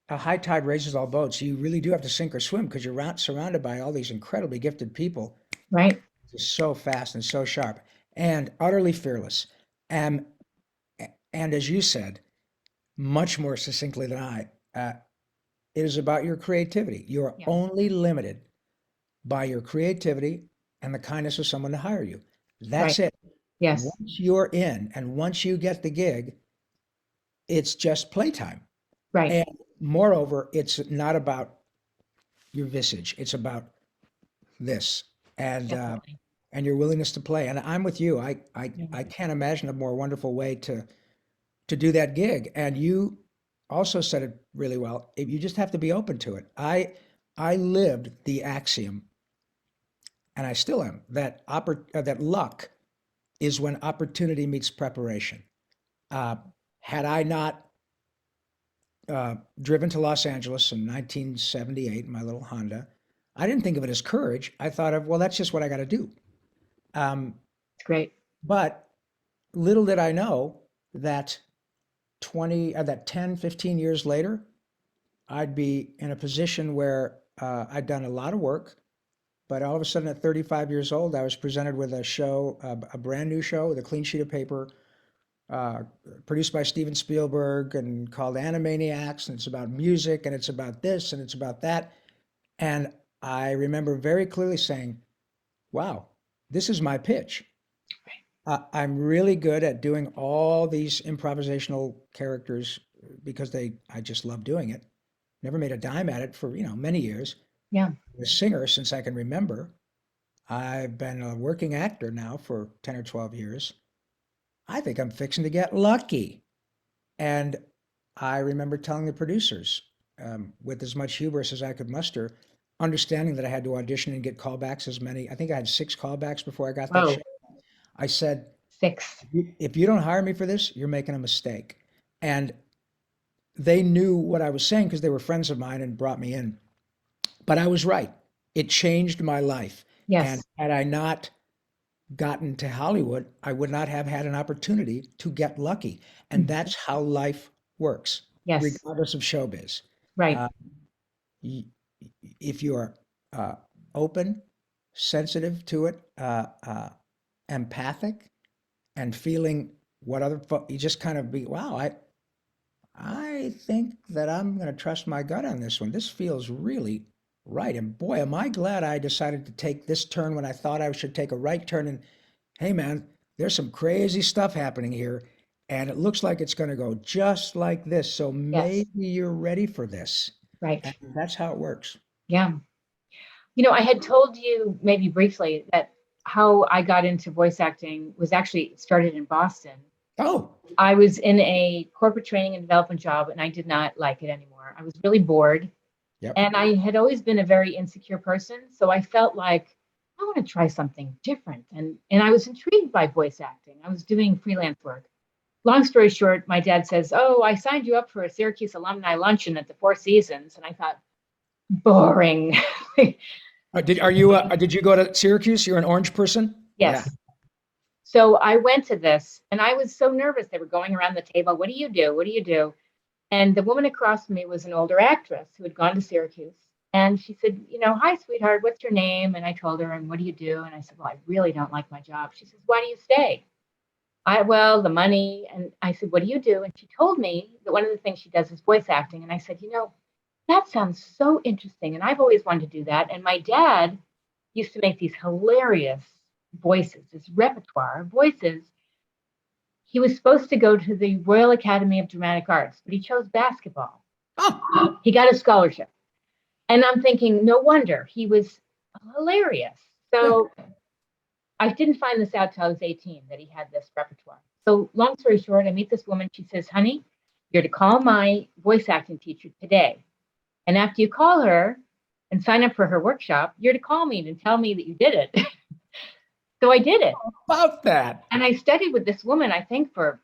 Speaker 2: a high tide raises all boats. You really do have to sink or swim because you're surrounded by all these incredibly gifted people,
Speaker 1: Right.
Speaker 2: just so fast and so sharp and utterly fearless. And and as you said, much more succinctly than I, it is about your creativity. You are
Speaker 1: Yeah.
Speaker 2: only limited by your creativity and the kindness of someone to hire you.
Speaker 1: Right.
Speaker 2: That's it.
Speaker 1: Yes.
Speaker 2: Once you're in and once you get the gig, it's just playtime.
Speaker 1: Right.
Speaker 2: And moreover, it's not about your visage. It's about this and uh,
Speaker 1: Definitely.
Speaker 2: and your willingness to play. And I'm with you.
Speaker 1: Yeah.
Speaker 2: I can't imagine a more wonderful way to do that gig. And you also said it really well. You just have to be open to it. I lived the axiom, and I still am, that luck is when opportunity meets preparation. Uh, had I not driven to Los Angeles in 1978 in my little Honda, I didn't think of it as courage. I thought of, well, that's just what I got to do. Um,
Speaker 1: It's great.
Speaker 2: but little did I know that 10, 15 years later, I'd be in a position where I'd done a lot of work, but all of a sudden at 35 years old, I was presented with a show, a brand new show with a clean sheet of paper, uh, produced by Steven Spielberg and called Animaniacs. And it's about music and it's about this and it's about that. And I remember very clearly saying, wow, this is my pitch. I'm really good at doing all these improvisational characters because I just love doing it. Never made a dime at it for, many years.
Speaker 1: Yeah.
Speaker 2: I'm a singer since I can remember. I've been a working actor now for 10 or 12 years. I think I'm fixing to get lucky. And I remember telling the producers, with as much hubris as I could muster, understanding that I had to audition and get callbacks as many. I think I had 6 callbacks before I got that show.
Speaker 1: Whoa,
Speaker 2: I said,
Speaker 1: 6.
Speaker 2: if you don't hire me for this, you're making a mistake. And they knew what I was saying because they were friends of mine and brought me in. But I was right. It changed my life. And
Speaker 1: Yes.
Speaker 2: had I not gotten to Hollywood, I would not have had an opportunity to get lucky. And
Speaker 1: Mhm.
Speaker 2: that's how life works,
Speaker 1: Yes.
Speaker 2: regardless of showbiz.
Speaker 1: Right.
Speaker 2: Uh, y- if you're open, sensitive to it, empathic, and feeling what other folks, you just kind of be, wow, I think that I'm going to trust my gut on this one. This feels really right. And boy, am I glad I decided to take this turn when I thought I should take a right turn. And hey, man, there's some crazy stuff happening here. And it looks like it's going to go just like this. So
Speaker 1: Yes.
Speaker 2: maybe you're ready for this.
Speaker 1: Right.
Speaker 2: And that's how it works.
Speaker 1: Yeah. I had told you maybe briefly that how I got into voice acting was actually started in Boston.
Speaker 2: Oh,
Speaker 1: I was in a corporate training and development job and I did not like it anymore. I was really bored.
Speaker 2: yep.
Speaker 1: And I had always been a very insecure person. So I felt like I want to try something different. And I was intrigued by voice acting. I was doing freelance work. Long story short, my dad says, "Oh, I signed you up for a Syracuse alumni luncheon at the Four Seasons." And I thought, boring.
Speaker 2: Did you go to Syracuse? You're an Orange person? Yeah.
Speaker 1: Yes. So I went to this and I was so nervous. They were going around the table. What do you do? What do you do? And the woman across from me was an older actress who had gone to Syracuse. And she said, "Hi, sweetheart, what's your name?" And I told her, "And what do you do?" And I said, "Well, I really don't like my job." She says, "Why do you stay?" Well, the money. And I said, "What do you do?" And she told me that one of the things she does is voice acting. And I said, that sounds so interesting. And I've always wanted to do that. And my dad used to make these hilarious voices, this repertoire of voices. He was supposed to go to the Royal Academy of Dramatic Arts, but he chose basketball.
Speaker 2: Oh,
Speaker 1: He got a scholarship. And I'm thinking, no wonder he was hilarious.
Speaker 2: yeah.
Speaker 1: So I didn't find this out till I was 18 that he had this repertoire. So long story short, I meet this woman. She says, "Honey, you're to call my voice acting teacher today. And after you call her and sign up for her workshop, you're to call me and tell me that you did it." So I did it.
Speaker 2: About that.
Speaker 1: And I studied with this woman, I think, for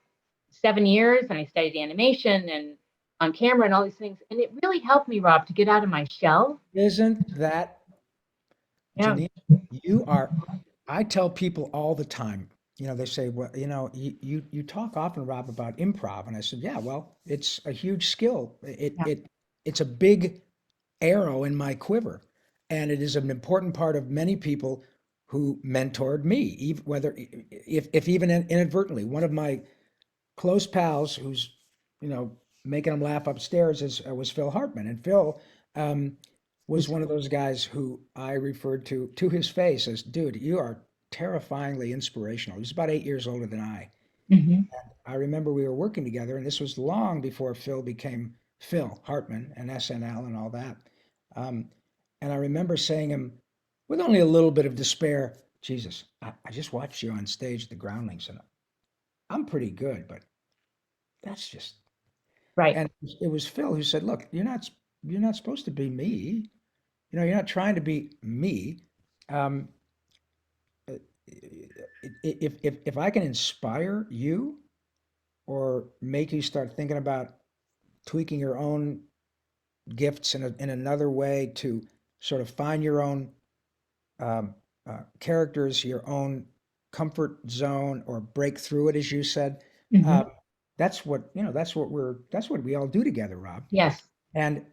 Speaker 1: 7 years. And I studied animation and on camera and all these things. And it really helped me, Rob, to get out of my shell.
Speaker 2: Isn't that,
Speaker 1: Yeah.
Speaker 2: Janine, I tell people all the time, they say, well, you talk often, Rob, about improv. And I said, yeah, well, it's a huge skill.
Speaker 1: Yeah.
Speaker 2: It's a big arrow in my quiver. And it is an important part of many people who mentored me, whether, if even inadvertently. One of my close pals who's, you know, making them laugh upstairs was Phil Hartman. And Phil um, was one of those guys who I referred to his face as, dude, you are terrifyingly inspirational. He's about 8 years older than I.
Speaker 1: Mm-hmm.
Speaker 2: I remember we were working together, and this was long before Phil became Phil Hartman and SNL and all that. Um, and I remember saying him with only a little bit of despair, Jesus, I just watched you on stage at the Groundlings, and I'm pretty good, but that's just.
Speaker 1: Right.
Speaker 2: And it was Phil who said, "Look, you're not supposed to be me. You're not trying to be me. Um, if I can inspire you or make you start thinking about tweaking your own gifts in another way to sort of find your own um, characters, your own comfort zone, or break through it, as you said.
Speaker 1: Mm-hmm.
Speaker 2: Um, that's what we all do together, Rob.
Speaker 1: Yes.
Speaker 2: And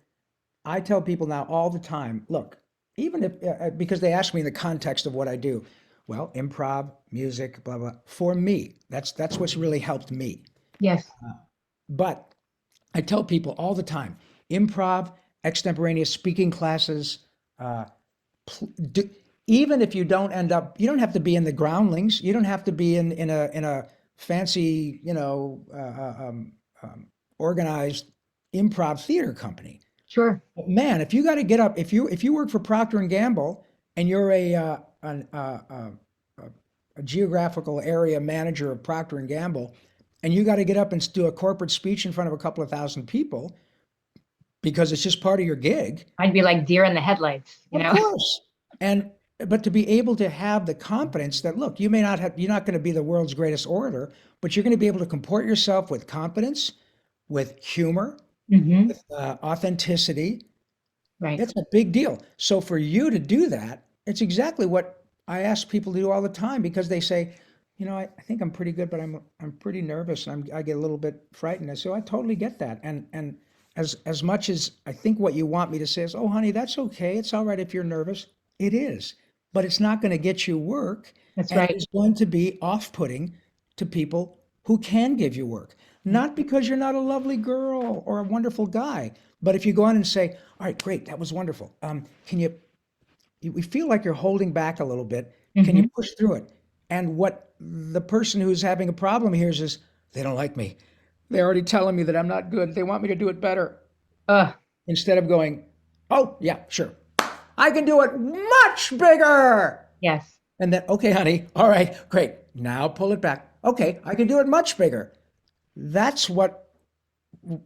Speaker 2: I tell people now all the time, look, even if because they ask me in the context of what I do, well, improv, music, blah blah. For me, that's what's really helped me.
Speaker 1: Yes.
Speaker 2: But I tell people all the time, improv, extemporaneous speaking classes, uh, do, even if you don't end up, you don't have to be in the Groundlings. You don't have to be in a fancy, organized improv theater company.
Speaker 1: Sure.
Speaker 2: But man, if you got to get up, if you work for Procter and Gamble and you're a geographical area manager of Procter and Gamble, and you got to get up and do a corporate speech in front of a couple of thousand people, because it's just part of your gig.
Speaker 1: I'd be like deer in the headlights, you
Speaker 2: Of
Speaker 1: know?
Speaker 2: course. And but to be able to have the confidence that, look, you may not have, you're not going to be the world's greatest orator, but you're going to be able to comport yourself with confidence, with humor,
Speaker 1: Hmm.
Speaker 2: authenticity.
Speaker 1: Right.
Speaker 2: It's a big deal. So for you to do that, it's exactly what I ask people to do all the time, because they say, I think I'm pretty good, but I'm pretty nervous and I get a little bit frightened. So I totally get that. And as much as I think what you want me to say is, oh honey, that's okay. It's all right if you're nervous. It is, but it's not going to get you work,
Speaker 1: That's
Speaker 2: and it
Speaker 1: right.
Speaker 2: is going to be off-putting to people who can give you work. Not because you're not a lovely girl or a wonderful guy, but if you go on and say, all right, great, that was wonderful. Can we feel like you're holding back a little bit. Can you
Speaker 1: Hmm.
Speaker 2: push through it? And what the person who's having a problem hears is, they don't like me. They're already telling me that I'm not good. They want me to do it better.
Speaker 1: Oh,
Speaker 2: Instead of going, oh, yeah, sure. I can do it much bigger.
Speaker 1: yes.
Speaker 2: And then, okay, honey, all right, great. Now pull it back. Okay, I can do it much bigger. That's what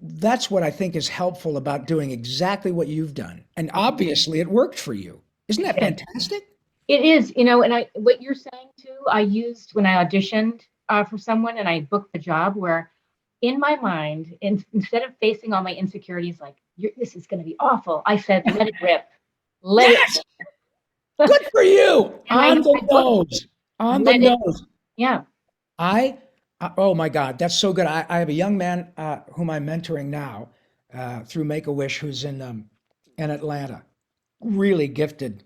Speaker 2: that's what I think is helpful about doing exactly what you've done. And obviously it worked for you. Isn't that
Speaker 1: It
Speaker 2: fantastic?
Speaker 1: it is, and what you're saying too, I used when I auditioned for someone and I booked the job where in my mind, instead of facing all my insecurities, like, this is going to be awful, I said, let it rip. Let it,
Speaker 2: Yes, good for you.
Speaker 1: and
Speaker 2: On
Speaker 1: I
Speaker 2: the
Speaker 1: booked,
Speaker 2: nose. On the
Speaker 1: let it,
Speaker 2: nose.
Speaker 1: yeah.
Speaker 2: I, oh my God, that's so good. I have a young man whom I'm mentoring now through Make-A-Wish, who's in Atlanta. Really gifted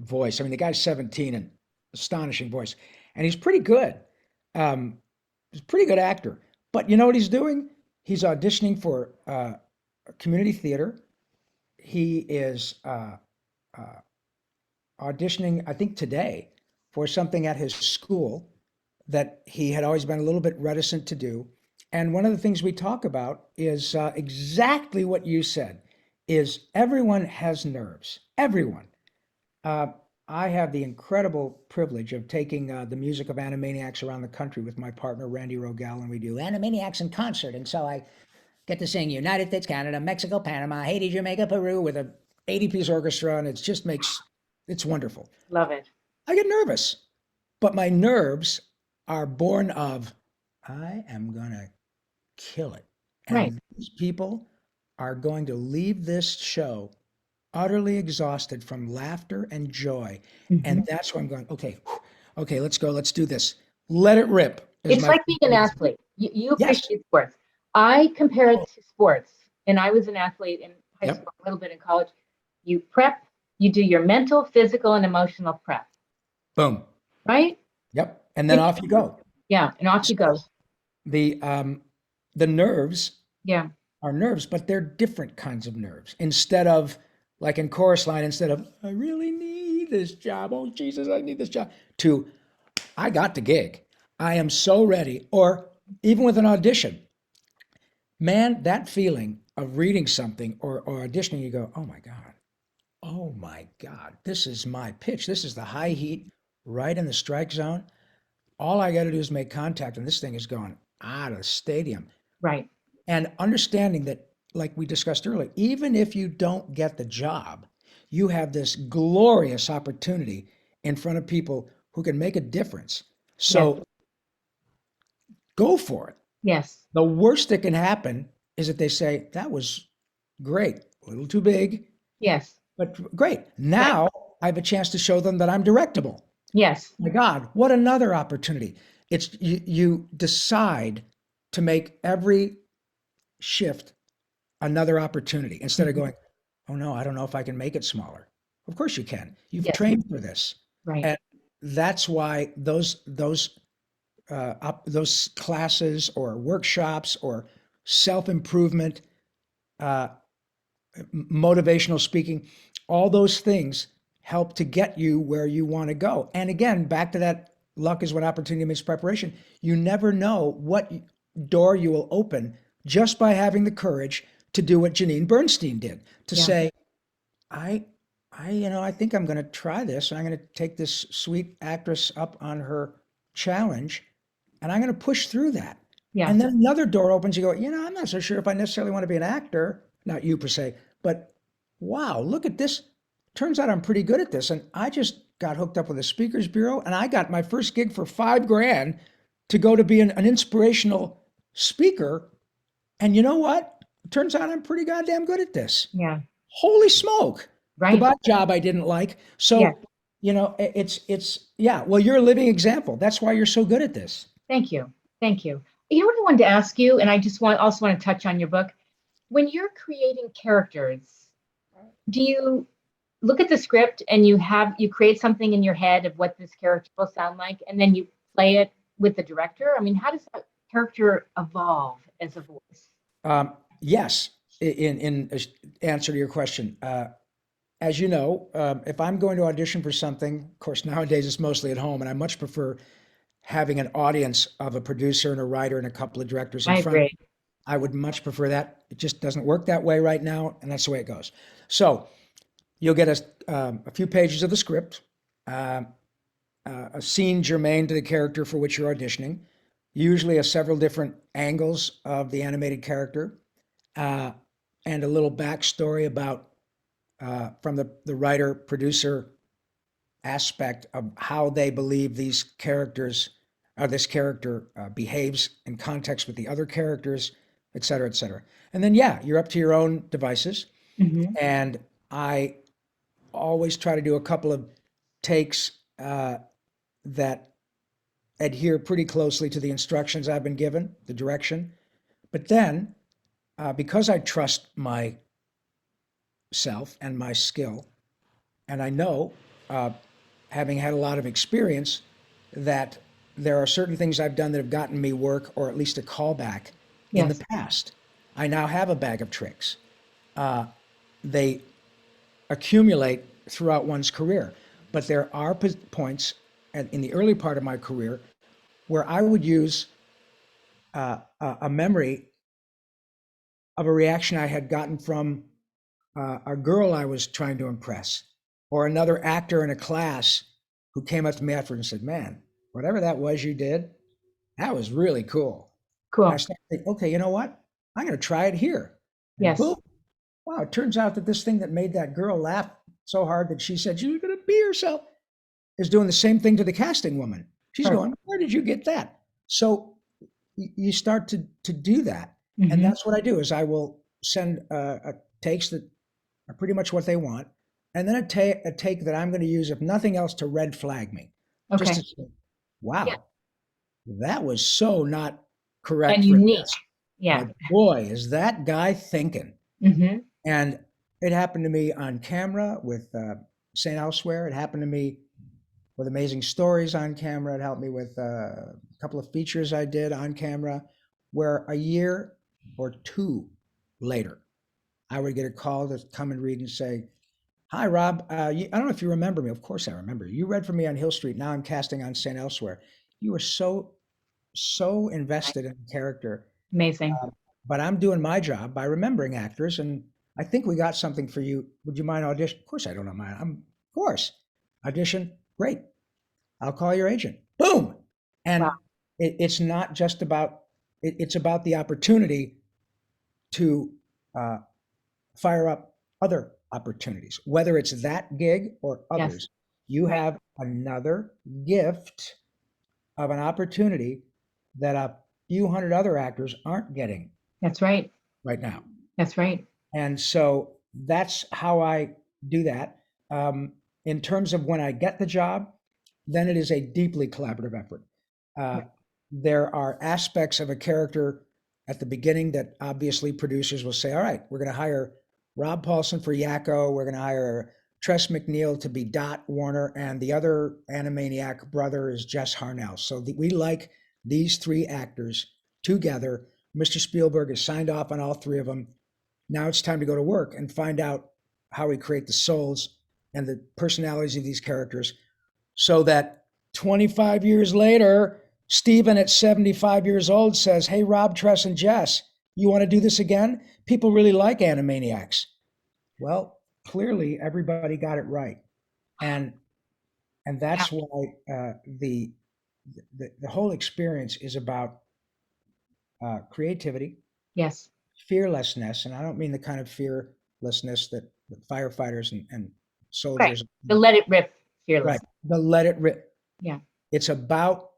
Speaker 2: voice. I mean, the guy's 17 and astonishing voice, and he's pretty good. Um, he's a pretty good actor. But you know what he's doing? He's auditioning for community theater. He is uh, auditioning, I think today, for something at his school that he had always been a little bit reticent to do. And one of the things we talk about is exactly what you said, is everyone has nerves. Everyone. Uh, I have the incredible privilege of taking the music of Animaniacs around the country with my partner, Randy Rogel, and we do Animaniacs in concert. And so I get to sing United States, Canada, Mexico, Panama, Haiti, Jamaica, Peru with a 80-piece orchestra, and it just makes, it's wonderful.
Speaker 1: Love it.
Speaker 2: I get nervous, but my nerves are born of, I am going to kill it.
Speaker 1: Right.
Speaker 2: And these people are going to leave this show utterly exhausted from laughter and joy.
Speaker 1: Hmm.
Speaker 2: And that's why I'm going, okay, okay, let's go. Let's do this. Let it rip, as
Speaker 1: It's
Speaker 2: my
Speaker 1: like being an
Speaker 2: friend.
Speaker 1: athlete. You
Speaker 2: Yes.
Speaker 1: appreciate sports. I compare it
Speaker 2: Oh,
Speaker 1: to sports, and I was an athlete in high
Speaker 2: yep.
Speaker 1: school, a little bit in college. You prep, you do your mental, physical, and emotional prep,
Speaker 2: Boom.
Speaker 1: right?
Speaker 2: Yep. And then
Speaker 1: It,
Speaker 2: off you go.
Speaker 1: yeah, and off you
Speaker 2: So
Speaker 1: go.
Speaker 2: the um the nerves
Speaker 1: Yeah.
Speaker 2: are nerves, but they're different kinds of nerves. Instead of, like in chorus line, instead of I really need this job, oh Jesus, I need this job, to I got the gig. I am so ready. Or even with an audition, man, that feeling of reading something or auditioning, you go, oh my God, this is my pitch. This is the high heat, right in the strike zone. All I got to do is make contact, and this thing is going out of the stadium.
Speaker 1: Right.
Speaker 2: And understanding that, like we discussed earlier, even if you don't get the job, you have this glorious opportunity in front of people who can make a difference.
Speaker 1: Yes.
Speaker 2: So go for it.
Speaker 1: Yes.
Speaker 2: The worst that can happen is that they say, that was great, a little too big,
Speaker 1: Yes.
Speaker 2: but great.
Speaker 1: Right.
Speaker 2: Now I have a chance to show them that I'm directable.
Speaker 1: Yes.
Speaker 2: My God, what another opportunity. It's you decide to make every shift another opportunity instead of
Speaker 1: Mhm.
Speaker 2: going, oh no, I don't know if I can make it smaller. Of course you can. You've
Speaker 1: Yes.
Speaker 2: trained for this.
Speaker 1: Right.
Speaker 2: And that's why those classes or workshops or self-improvement, uh, motivational speaking, all those things help to get you where you want to go. And again, back to that luck is when opportunity meets preparation. You never know what door you will open just by having the courage to do what Janeane Bernstein did, to
Speaker 1: Yeah.
Speaker 2: say, I I think I'm going to try this. I'm going to take this sweet actress up on her challenge and I'm going to push through that.
Speaker 1: Yeah.
Speaker 2: And then another door opens. You go, I'm not so sure if I necessarily want to be an actor. not you per se, but wow, look at this. Turns out I'm pretty good at this. And I just got hooked up with a speakers bureau and I got my first gig for 5 grand to go to be an inspirational speaker. And you know what? Turns out I'm pretty goddamn good at this.
Speaker 1: Yeah.
Speaker 2: Holy smoke.
Speaker 1: Right.
Speaker 2: Goodbye job I didn't like.
Speaker 1: Yeah.
Speaker 2: So, yeah, well, you're a living example. That's why you're so good at this.
Speaker 1: Thank you. Thank you. You know what I wanted to ask you, and I just also want to touch on your book. When you're creating characters, do you look at the script and you create something in your head of what this character will sound like, and then you play it with the director? I mean, how does that character evolve as a voice?
Speaker 2: Yes, in answer to your question, as you know, if I'm going to audition for something, of course, nowadays it's mostly at home, and I much prefer having an audience of a producer and a writer and a couple of directors in
Speaker 1: I
Speaker 2: front of
Speaker 1: agree.
Speaker 2: me. I would much prefer that. It just doesn't work that way right now, and that's the way it goes. So you'll get a few pages of the script, uh, a scene germane to the character for which you're auditioning, usually several different angles of the animated character, uh, and a little backstory about from the writer producer aspect of how they believe these characters or this character behaves in context with the other characters, et cetera, et cetera. And then, yeah, you're up to your own devices.
Speaker 1: Hmm.
Speaker 2: And I always try to do a couple of takes that adhere pretty closely to the instructions I've been given, the direction. But then, because I trust myself and my skill, and I know, uh, having had a lot of experience, that there are certain things I've done that have gotten me work or at least a callback in the
Speaker 1: Yes.
Speaker 2: past. I now have a bag of tricks. They accumulate throughout one's career, but there are points in the early part of my career where I would use a memory of a reaction I had gotten from a girl I was trying to impress, or another actor in a class who came up to me after and said, "Man, whatever that was you did, that was really cool." And I
Speaker 1: Cool.
Speaker 2: started thinking, okay, you know what? I'm going to try it here. And
Speaker 1: Yes.
Speaker 2: boom, wow, it turns out that this thing that made that girl laugh so hard that she said, "You're going to be yourself," is doing the same thing to the casting woman. She's
Speaker 1: Perfect.
Speaker 2: going, "Where did you get that?" So you start to do that. And
Speaker 1: Hmm.
Speaker 2: that's what I do is I will send takes that are pretty much what they want, and then a take that I'm going to use, if nothing else, to red flag me, just to
Speaker 1: Okay.
Speaker 2: say,
Speaker 1: Yeah.
Speaker 2: "Wow, that was so not correct
Speaker 1: And
Speaker 2: for
Speaker 1: unique.
Speaker 2: this.
Speaker 1: Yeah.
Speaker 2: But boy, is that guy thinking."
Speaker 1: Hmm.
Speaker 2: And it happened to me on camera with St. Elsewhere. It happened to me with Amazing Stories on camera. It helped me with a couple of features I did on camera, where a year or two later, I would get a call to come and read and say, "Hi, Rob. I don't know if you remember me. Of course, I remember you. You read for me on Hill Street. Now I'm casting on St. Elsewhere. You were so invested in the character,
Speaker 1: Amazing.
Speaker 2: but I'm doing my job by remembering actors, and I think we got something for you. Would you mind audition?" Of course, I don't mind. Of course, audition. Great. I'll call your agent. Boom.
Speaker 1: Wow.
Speaker 2: And it's not just about it's about the opportunity to uh, fire up other opportunities, whether it's that gig or
Speaker 1: Yes.
Speaker 2: others. You
Speaker 1: Right.
Speaker 2: have another gift of an opportunity that a few hundred other actors aren't getting
Speaker 1: That's right.
Speaker 2: right now.
Speaker 1: That's right.
Speaker 2: And so that's how I do that. In terms of when I get the job, then it is a deeply collaborative effort. Uh,
Speaker 1: Yeah.
Speaker 2: there are aspects of a character at the beginning that obviously producers will say, "All right, we're going to hire Rob Paulson for Yakko. We're going to hire Tress McNeil to be Dot Warner, and the other Animaniac brother is Jess Harnell." So we like these three actors together. Mr. Spielberg has signed off on all three of them. Now it's time to go to work and find out how we create the souls and the personalities of these characters so that 25 years later, Stephen at 75 years old says, "Hey, Rob, Tress, and Jess, you want to do this again? People really like Animaniacs." Well, clearly everybody got it right. And and
Speaker 1: Yeah.
Speaker 2: that's why the whole experience is about creativity,
Speaker 1: Yes.
Speaker 2: fearlessness, and I don't mean the kind of fearlessness that firefighters and
Speaker 1: Right.
Speaker 2: soldiers,
Speaker 1: The let it rip
Speaker 2: right?
Speaker 1: fearless.
Speaker 2: The let it rip.
Speaker 1: Yeah.
Speaker 2: It's about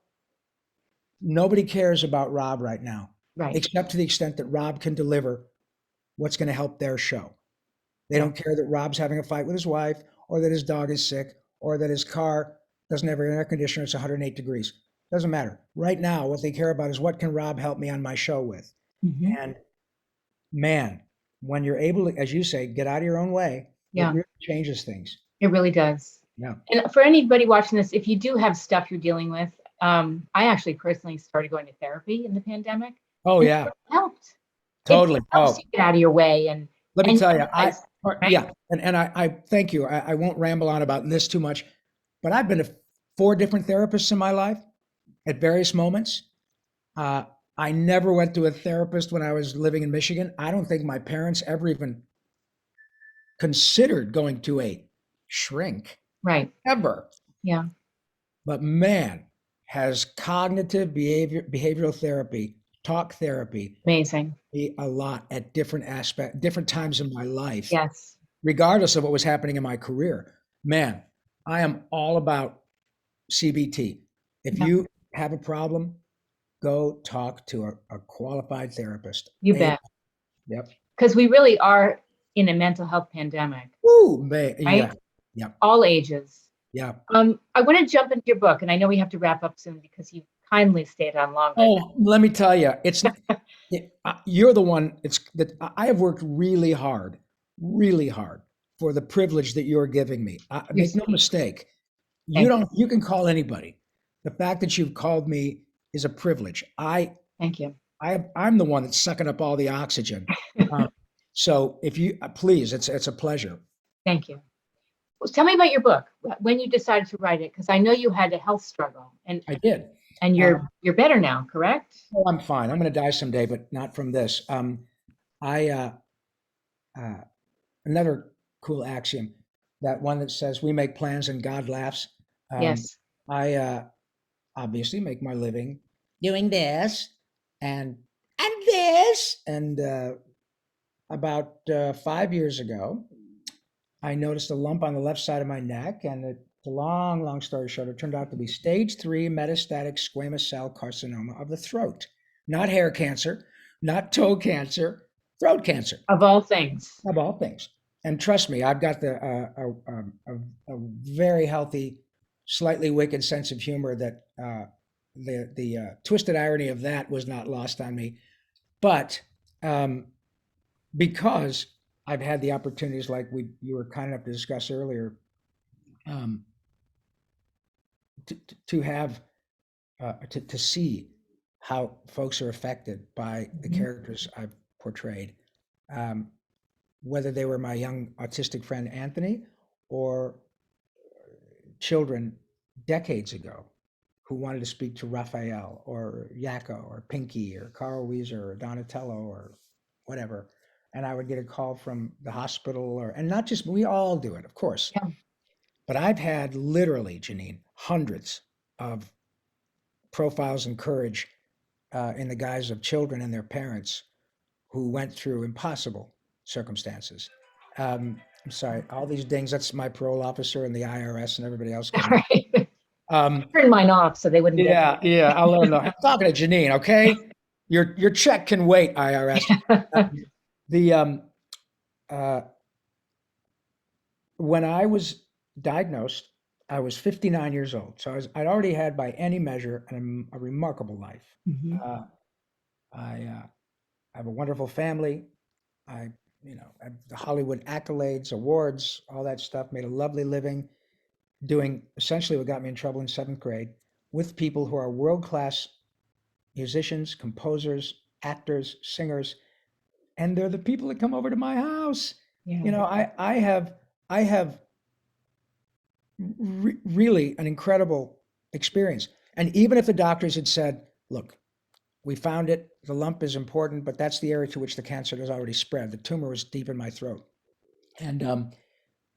Speaker 2: nobody cares about Rob right now,
Speaker 1: Right.
Speaker 2: except to the extent that Rob can deliver what's going to help their show. They
Speaker 1: Yeah.
Speaker 2: don't care that Rob's having a fight with his wife, or that his dog is sick, or that his car doesn't have an air conditioner. It's 108 degrees. Doesn't matter. Right now, what they care about is what can Rob help me on my show with?
Speaker 1: Hmm.
Speaker 2: And man, when you're able to, as you say, get out of your own way, it
Speaker 1: Yeah.
Speaker 2: really changes things.
Speaker 1: It really does.
Speaker 2: Yeah.
Speaker 1: And for anybody watching this, if you do have stuff you're dealing with, I actually personally started going to therapy in the pandemic,
Speaker 2: Oh
Speaker 1: and it
Speaker 2: yeah,
Speaker 1: really helped. It
Speaker 2: totally.
Speaker 1: helps
Speaker 2: Oh,
Speaker 1: you get out of your way
Speaker 2: let me
Speaker 1: and
Speaker 2: tell
Speaker 1: you
Speaker 2: you,
Speaker 1: realize, right?
Speaker 2: yeah, and I thank you. I won't ramble on about this too much, but I've been to 4 different therapists in my life at various moments. Uh, I never went to a therapist when I was living in Michigan. I don't think my parents ever even considered going to a shrink
Speaker 1: Right.
Speaker 2: ever.
Speaker 1: Yeah.
Speaker 2: But man, has cognitive behavioral therapy, talk therapy,
Speaker 1: Amazing.
Speaker 2: me a lot at different times in my life,
Speaker 1: Yes.
Speaker 2: regardless of what was happening in my career. Man, I am all about CBT. If
Speaker 1: Yeah.
Speaker 2: you have a problem, go talk to a qualified therapist.
Speaker 1: You bet.
Speaker 2: Yep.
Speaker 1: Because we really are in a mental health pandemic,
Speaker 2: Ooh, man.
Speaker 1: right?
Speaker 2: Yeah. Yep.
Speaker 1: All ages.
Speaker 2: Yeah.
Speaker 1: I want to jump into your book, and I know we have to wrap up soon because you kindly stayed on longer.
Speaker 2: Oh, let me tell you, you're the one. It's that I have worked really hard for the privilege that you're giving me.
Speaker 1: You're
Speaker 2: Make no
Speaker 1: sweet.
Speaker 2: mistake. You
Speaker 1: Thank you.
Speaker 2: don't. You can call anybody. The fact that you've called me is a privilege.
Speaker 1: Thank you.
Speaker 2: I'm the one that's sucking up all the oxygen. Um, so if you please, it's a pleasure.
Speaker 1: Thank you. Well, tell me about your book. When you decided to write it, because I know you had a health struggle,
Speaker 2: I did.
Speaker 1: and you're better now, correct?
Speaker 2: Oh, I'm fine. I'm going to die someday, but not from this. I uh, Another cool axiom, that one that says we make plans and God laughs. Um,
Speaker 1: Yes.
Speaker 2: I obviously make my living doing this and this, and about 5 years ago, I noticed a lump on the left side of my neck, and it's a long story short. It turned out to be stage 3 metastatic squamous cell carcinoma of the throat, not hair cancer, not toe cancer, throat cancer.
Speaker 1: Of all things.
Speaker 2: Of all things. And trust me, I've got a very healthy, slightly wicked sense of humor that the twisted irony of that was not lost on me. But um, because I've had the opportunities like you were kind enough to discuss earlier, um, to have to see how folks are affected by the
Speaker 1: Mhm.
Speaker 2: characters I've portrayed. Um, whether they were my young autistic friend Anthony or children decades ago who wanted to speak to Raphael or Yakko or Pinky or Carl Wieser or Donatello or whatever. And I would get a call from the hospital, and not just, we all do it, of course.
Speaker 1: Yeah.
Speaker 2: But I've had literally, Janine, hundreds of profiles and courage in the guise of children and their parents who went through impossible circumstances. I'm sorry, all these dings. That's my parole officer and the IRS and everybody else
Speaker 1: All
Speaker 2: getting.
Speaker 1: right.
Speaker 2: Um,
Speaker 1: Turn mine off so they wouldn't get
Speaker 2: yeah. I'll let them know. I'm talking to Janine. Okay, your check can wait, IRS. The uh, When I was diagnosed, I was 59 years old, so I'd already had, by any measure, a remarkable life.
Speaker 1: Mhm.
Speaker 2: Uh, I have a wonderful family. I, have the Hollywood accolades, awards, all that stuff. Made a lovely living doing essentially what got me in trouble in 7th grade, with people who are world-class musicians, composers, actors, singers, and they're the people that come over to my house.
Speaker 1: Yeah.
Speaker 2: I have really an incredible experience. And even if the doctors had said, "Look, we found it. The lump is important, but that's the area to which the cancer has already spread. The tumor was deep in my throat." And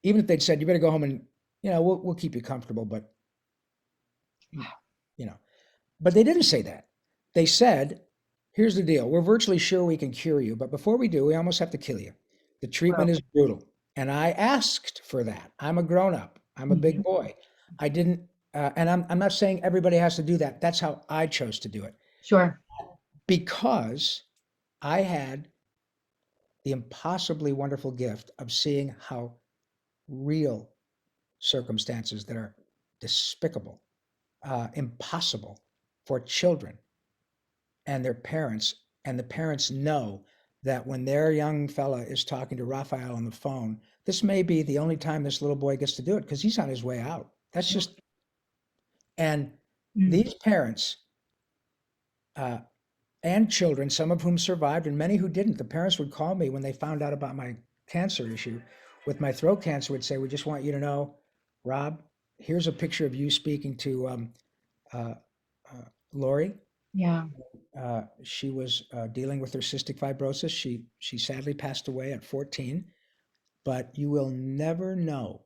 Speaker 2: even if they'd said, "You better go home and, we'll keep you comfortable," but you know, but they didn't say that. They said, here's the deal. We're virtually sure we can cure you, but before we do, we almost have to kill you. The treatment
Speaker 1: Well,
Speaker 2: is brutal. And I asked for that. I'm a grown up. I'm a big
Speaker 1: mhm.
Speaker 2: boy. I didn't, and I'm not saying everybody has to do that. That's how I chose to do it
Speaker 1: Sure.
Speaker 2: because I had the impossibly wonderful gift of seeing how real circumstances that are despicable, impossible for children and their parents, and the parents know that when their young fella is talking to Raphael on the phone, this may be the only time this little boy gets to do it because he's on his way out. That's
Speaker 1: Yeah.
Speaker 2: just, and
Speaker 1: Mm.
Speaker 2: these parents uh, and children, some of whom survived and many who didn't, the parents would call me when they found out about my cancer issue with my throat cancer, would say, we just want you to know, Rob, here's a picture of you speaking to uh, Lori.
Speaker 1: Yeah.
Speaker 2: She was dealing with her cystic fibrosis. She sadly passed away at 14, but you will never know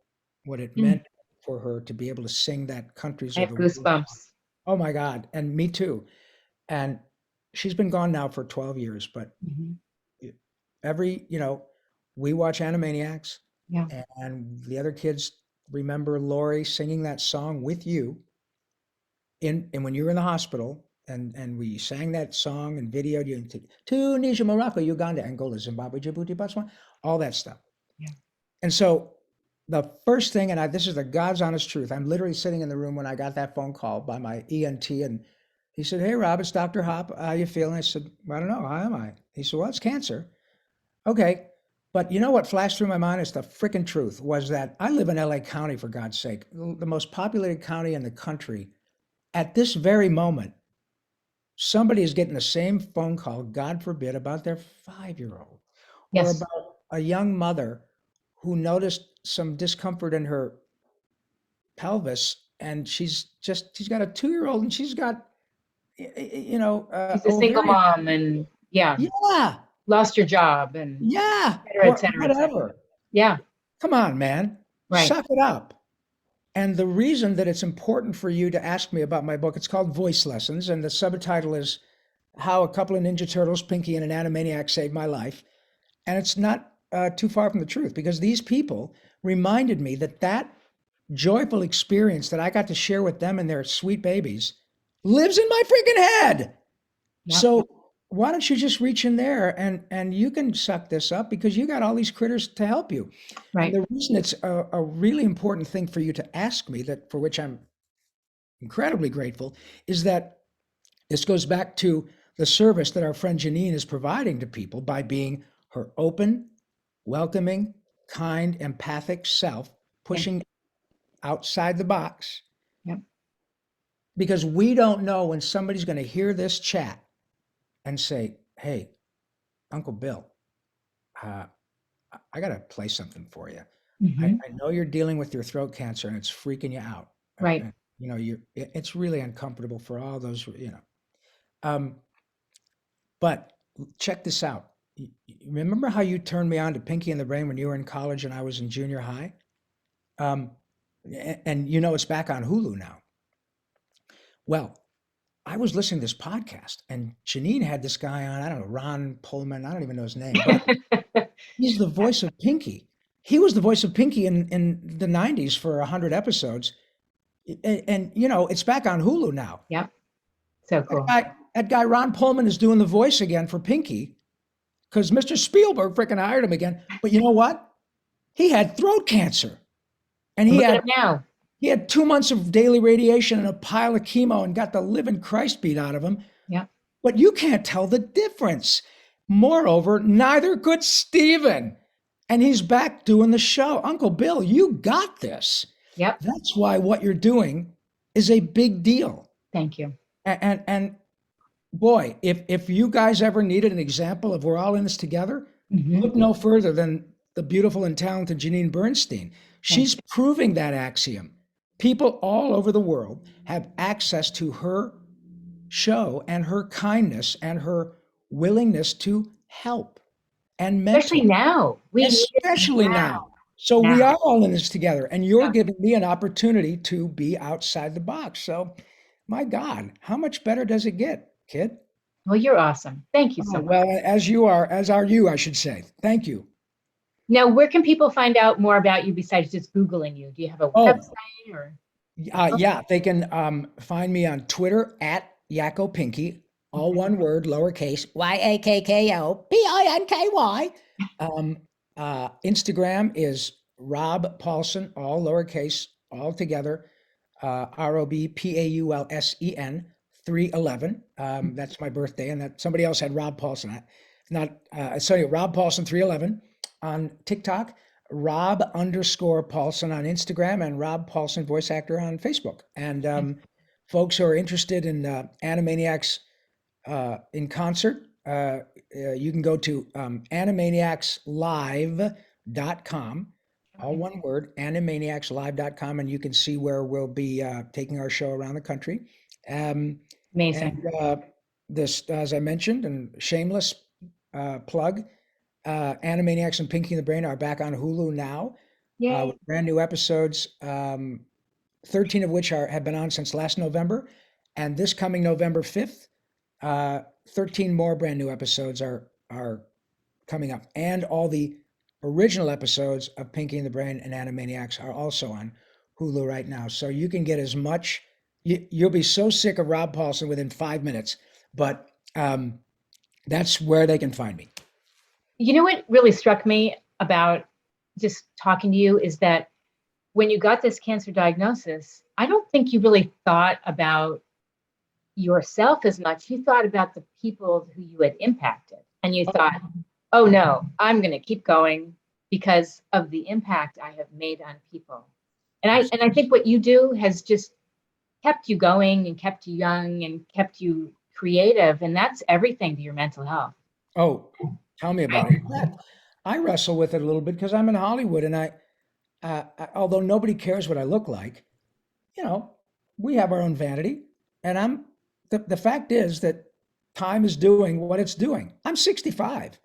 Speaker 2: what it
Speaker 1: Mm.
Speaker 2: meant for her to be able to sing that countries
Speaker 1: I
Speaker 2: of
Speaker 1: have
Speaker 2: the world.
Speaker 1: goosebumps.
Speaker 2: Oh my God. And me too. And she's been gone now for 12 years, but
Speaker 1: Mhm.
Speaker 2: every, we watch Animaniacs
Speaker 1: Yeah.
Speaker 2: and the other kids remember Lori singing that song with you and when you were in the hospital and we sang that song and videoed you into Tunisia, Morocco, Uganda, Angola, Zimbabwe, Djibouti, Botswana, all that stuff.
Speaker 1: Yeah.
Speaker 2: And so the first thing, and this is the God's honest truth, I'm literally sitting in the room when I got that phone call by my ENT, and he said, "Hey, Rob, it's Dr. Hop. How you feeling?" I said, "I don't know. How am I?" He said, "Well, it's cancer." Okay. But you know what flashed through my mind is the freaking truth was that I live in LA County, for God's sake, the most populated county in the country. At this very moment, somebody is getting the same phone call, God forbid, about their 5-year-old or
Speaker 1: Yes.
Speaker 2: about a young mother who noticed some discomfort in her pelvis and she's got a 2-year-old and she's got,
Speaker 1: She's a single
Speaker 2: ovarian.
Speaker 1: mom and yeah,
Speaker 2: Yeah,
Speaker 1: lost your job and
Speaker 2: yeah,
Speaker 1: et cetera, et
Speaker 2: or
Speaker 1: cetera, et cetera.
Speaker 2: whatever.
Speaker 1: Yeah.
Speaker 2: Come on, man,
Speaker 1: Right.
Speaker 2: suck it up. And the reason that it's important for you to ask me about my book, it's called Voice Lessons, and the subtitle is How a Couple of Ninja Turtles, Pinky and an Animaniac Saved My Life. And it's not too far from the truth because these people reminded me that that joyful experience that I got to share with them and their sweet babies lives in my freaking head.
Speaker 1: Yep.
Speaker 2: So why don't you just reach in there and you can suck this up because you got all these critters to help you. And
Speaker 1: Right.
Speaker 2: the reason it's a really important thing for you to ask me, that for which I'm incredibly grateful, is that this goes back to the service that our friend Janine is providing to people by being her open, welcoming, kind, empathic self,
Speaker 1: Thank you.
Speaker 2: pushing outside the box.
Speaker 1: Yep.
Speaker 2: Because we don't know when somebody's going to hear this chat and say, "Hey, Uncle Bill, uh, I got to play something for you.
Speaker 1: Hmm.
Speaker 2: I know you're dealing with your throat cancer and it's freaking you out.
Speaker 1: Right.
Speaker 2: It's really uncomfortable for all those, Um, but check this out. Remember how you turned me on to Pinky and the Brain when you were in college and I was in junior high? Um, and it's back on Hulu now. Well, I was listening to this podcast and Janine had this guy on, I don't know, Ron Pullman, I don't even know his name, but he's the voice of Pinky. He was the voice of Pinky in the 90s for 100 episodes. And it's back on Hulu now.
Speaker 1: Yep. So
Speaker 2: That
Speaker 1: cool.
Speaker 2: guy, that guy Ron Pullman is doing the voice again for Pinky because Mr. Spielberg freaking hired him again. But you know what? He had throat cancer, and
Speaker 1: And
Speaker 2: he
Speaker 1: look at
Speaker 2: had
Speaker 1: him now.
Speaker 2: he had 2 months of daily radiation and a pile of chemo, and got the living Christ beat out of him.
Speaker 1: Yep.
Speaker 2: But you can't tell the difference. Moreover, neither could Steven. And he's back doing the show. Uncle Bill, you got this.
Speaker 1: Yep.
Speaker 2: That's why what you're doing is a big deal.
Speaker 1: Thank you.
Speaker 2: And boy, if you guys ever needed an example of we're all in this together,
Speaker 1: Hmm.
Speaker 2: look no further than the beautiful and talented Janeane Bernstein.
Speaker 1: Thank
Speaker 2: She's proving that axiom. People all over the world have access to her show and her kindness and her willingness to help and
Speaker 1: you. Especially
Speaker 2: mentor,
Speaker 1: now. We need it
Speaker 2: especially
Speaker 1: now.
Speaker 2: now. So we
Speaker 1: Now.
Speaker 2: are all in this together, and you're
Speaker 1: Yeah.
Speaker 2: giving me an opportunity to be outside the box. So, my God, how much better does it get, kid?
Speaker 1: Well, you're awesome. Thank you so
Speaker 2: Oh,
Speaker 1: much.
Speaker 2: well, as you are, as are you, I should say. Thank you.
Speaker 1: Now, where can people find out more about you besides just Googling you? Do you have a
Speaker 2: Oh,
Speaker 1: website or?
Speaker 2: yeah, they can find me on Twitter at Yakko Pinky, all one word, lowercase, YAKKO PINKY. Um, Instagram is Rob Paulsen, all lowercase, all together, ROBPAULSEN 311. That's my birthday, and that somebody else had Rob Paulsen. Not sorry, Rob Paulsen 311 on TikTok. Rob underscore Paulson on Instagram, and Rob Paulson voice actor on Facebook. And folks who are interested in Animaniacs in concert, you can go to animaniacslive.com, all
Speaker 1: Okay.
Speaker 2: one word, animaniacslive.com, and you can see where we'll be taking our show around the country. Um, and
Speaker 1: Amazing.
Speaker 2: this, as I mentioned, and shameless plug, Animaniacs and Pinky and the Brain are back on Hulu now
Speaker 1: Yay.
Speaker 2: with brand new episodes, 13 of which have been on since last November. And this coming November 5th, 13 more brand new episodes are coming up. And all the original episodes of Pinky and the Brain and Animaniacs are also on Hulu right now. So you can get as much, you'll be so sick of Rob Paulson within 5 minutes, but that's where they can find me.
Speaker 1: You know what really struck me about just talking to you is that when you got this cancer diagnosis, I don't think you really thought about yourself as much. You thought about the people who you had impacted. And you thought, oh no, I'm going to keep going because of the impact I have made on people. And I think what you do has just kept you going and kept you young and kept you creative. And that's everything to your mental health.
Speaker 2: Oh, tell me about it. In fact, I wrestle with it a little bit because I'm in Hollywood, and although nobody cares what I look like, you know, we have our own vanity, and the fact is that time is doing what it's doing. I'm 65.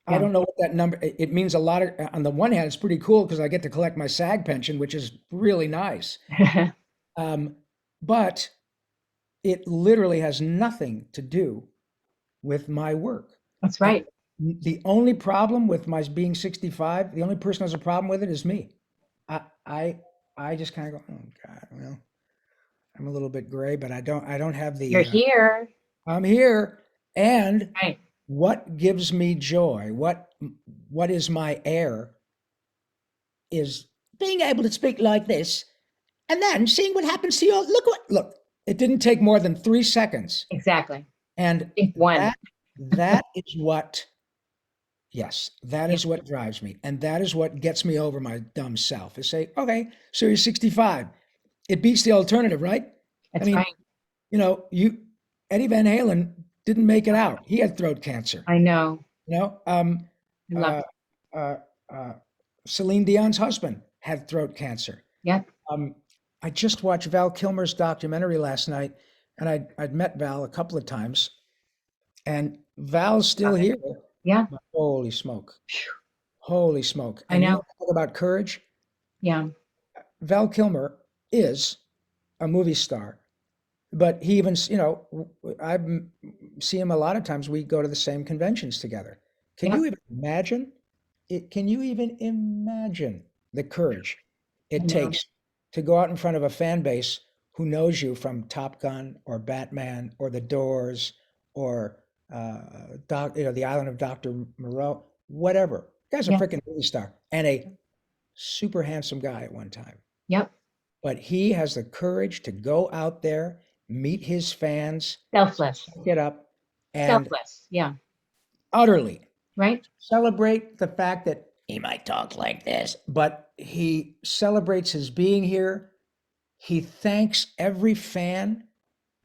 Speaker 2: I
Speaker 1: Yeah.
Speaker 2: don't know what that number, it means a lot on the one hand, it's pretty cool because I get to collect my SAG pension, which is really nice. Um, but it literally has nothing to do with my work.
Speaker 1: That's
Speaker 2: And
Speaker 1: right.
Speaker 2: the only problem with my being 65, the only person who has a problem with it is me. I I I just kind of go, oh God, well, I'm a little bit gray, but I don't have
Speaker 1: You're
Speaker 2: the
Speaker 1: here.
Speaker 2: I'm here. And
Speaker 1: Right.
Speaker 2: what gives me joy, what is my air is being able to speak like this and then seeing what happens to you. Look, it didn't take more than 3 seconds.
Speaker 1: Exactly.
Speaker 2: And
Speaker 1: Think one.
Speaker 2: that that is what yes, that
Speaker 1: Yeah.
Speaker 2: is what drives me. And that is what gets me over my dumb self is say, okay, so you're 65. It beats the alternative, right? I
Speaker 1: That's
Speaker 2: mean,
Speaker 1: right.
Speaker 2: Eddie Van Halen didn't make it out. He had throat cancer.
Speaker 1: I know.
Speaker 2: You know,
Speaker 1: I love
Speaker 2: uh,
Speaker 1: it.
Speaker 2: uh, uh, Celine Dion's husband had throat cancer.
Speaker 1: Yep.
Speaker 2: Um, I just watched Val Kilmer's documentary last night, and I'd met Val a couple of times, and Val's still
Speaker 1: Love it.
Speaker 2: here.
Speaker 1: Yeah.
Speaker 2: But holy smoke.
Speaker 1: Phew.
Speaker 2: Holy smoke.
Speaker 1: I
Speaker 2: And you know
Speaker 1: know.
Speaker 2: talk about courage?
Speaker 1: Yeah.
Speaker 2: Val Kilmer is a movie star, but he even, I see him a lot of times. We go to the same conventions together. Can
Speaker 1: Yep.
Speaker 2: you even imagine it? Can you even imagine the courage
Speaker 1: I
Speaker 2: it
Speaker 1: know.
Speaker 2: takes to go out in front of a fan base who knows you from Top Gun or Batman or The Doors or the Island of Dr. Moreau, whatever. Guy's a
Speaker 1: Yeah.
Speaker 2: freaking movie star and a super handsome guy at one time.
Speaker 1: Yep.
Speaker 2: But he has the courage to go out there, meet his fans,
Speaker 1: Selfless.
Speaker 2: get up, and
Speaker 1: Selfless. Yeah.
Speaker 2: utterly
Speaker 1: Right.
Speaker 2: celebrate the fact that he might talk like this, but he celebrates his being here. He thanks every fan.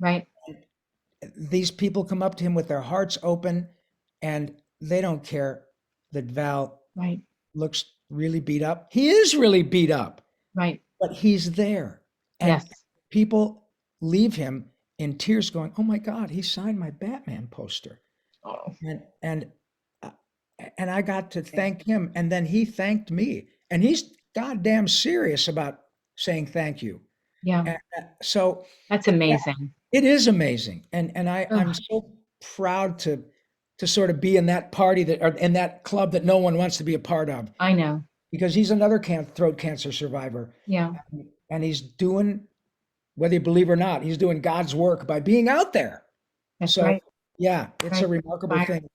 Speaker 1: Right.
Speaker 2: These people come up to him with their hearts open, and they don't care that Val
Speaker 1: Right.
Speaker 2: looks really beat up. He is really beat up,
Speaker 1: Right.
Speaker 2: but he's there. And
Speaker 1: Yes.
Speaker 2: people leave him in tears going, "Oh my God, he signed my Batman poster."
Speaker 1: Oh.
Speaker 2: And uh, and I got to thank him, and then he thanked me, and he's goddamn serious about saying thank you.
Speaker 1: Yeah.
Speaker 2: And so
Speaker 1: That's
Speaker 2: yeah,
Speaker 1: amazing.
Speaker 2: it is amazing, and I'm
Speaker 1: Oh,
Speaker 2: so proud to sort of be in that party that, or in that club that no one wants to be a part of,
Speaker 1: I know.
Speaker 2: because he's another throat cancer survivor.
Speaker 1: Yeah,
Speaker 2: And he's doing, whether you believe it or not, he's doing God's work by being out there.
Speaker 1: that's
Speaker 2: So
Speaker 1: right.
Speaker 2: yeah, it's a
Speaker 1: Right.
Speaker 2: remarkable
Speaker 1: Right.
Speaker 2: thing.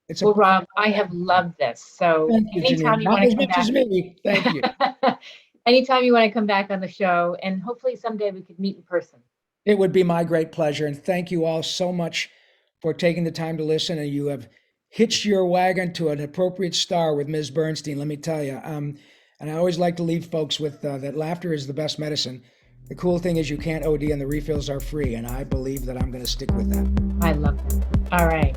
Speaker 2: It's a
Speaker 1: Well, Rob, I have loved this. So
Speaker 2: thank you,
Speaker 1: anytime
Speaker 2: Janine.
Speaker 1: you
Speaker 2: Not
Speaker 1: want to
Speaker 2: as
Speaker 1: come
Speaker 2: much as me. Thank you.
Speaker 1: back, anytime you want to come back on the show, and hopefully someday we could meet in person.
Speaker 2: It would be my great pleasure. And thank you all so much for taking the time to listen. And you have hitched your wagon to an appropriate star with Ms. Bernstein, let me tell you. And I always like to leave folks with that laughter is the best medicine. The cool thing is you can't OD and the refills are free. And I believe that I'm going to stick with that.
Speaker 1: I love that. All right.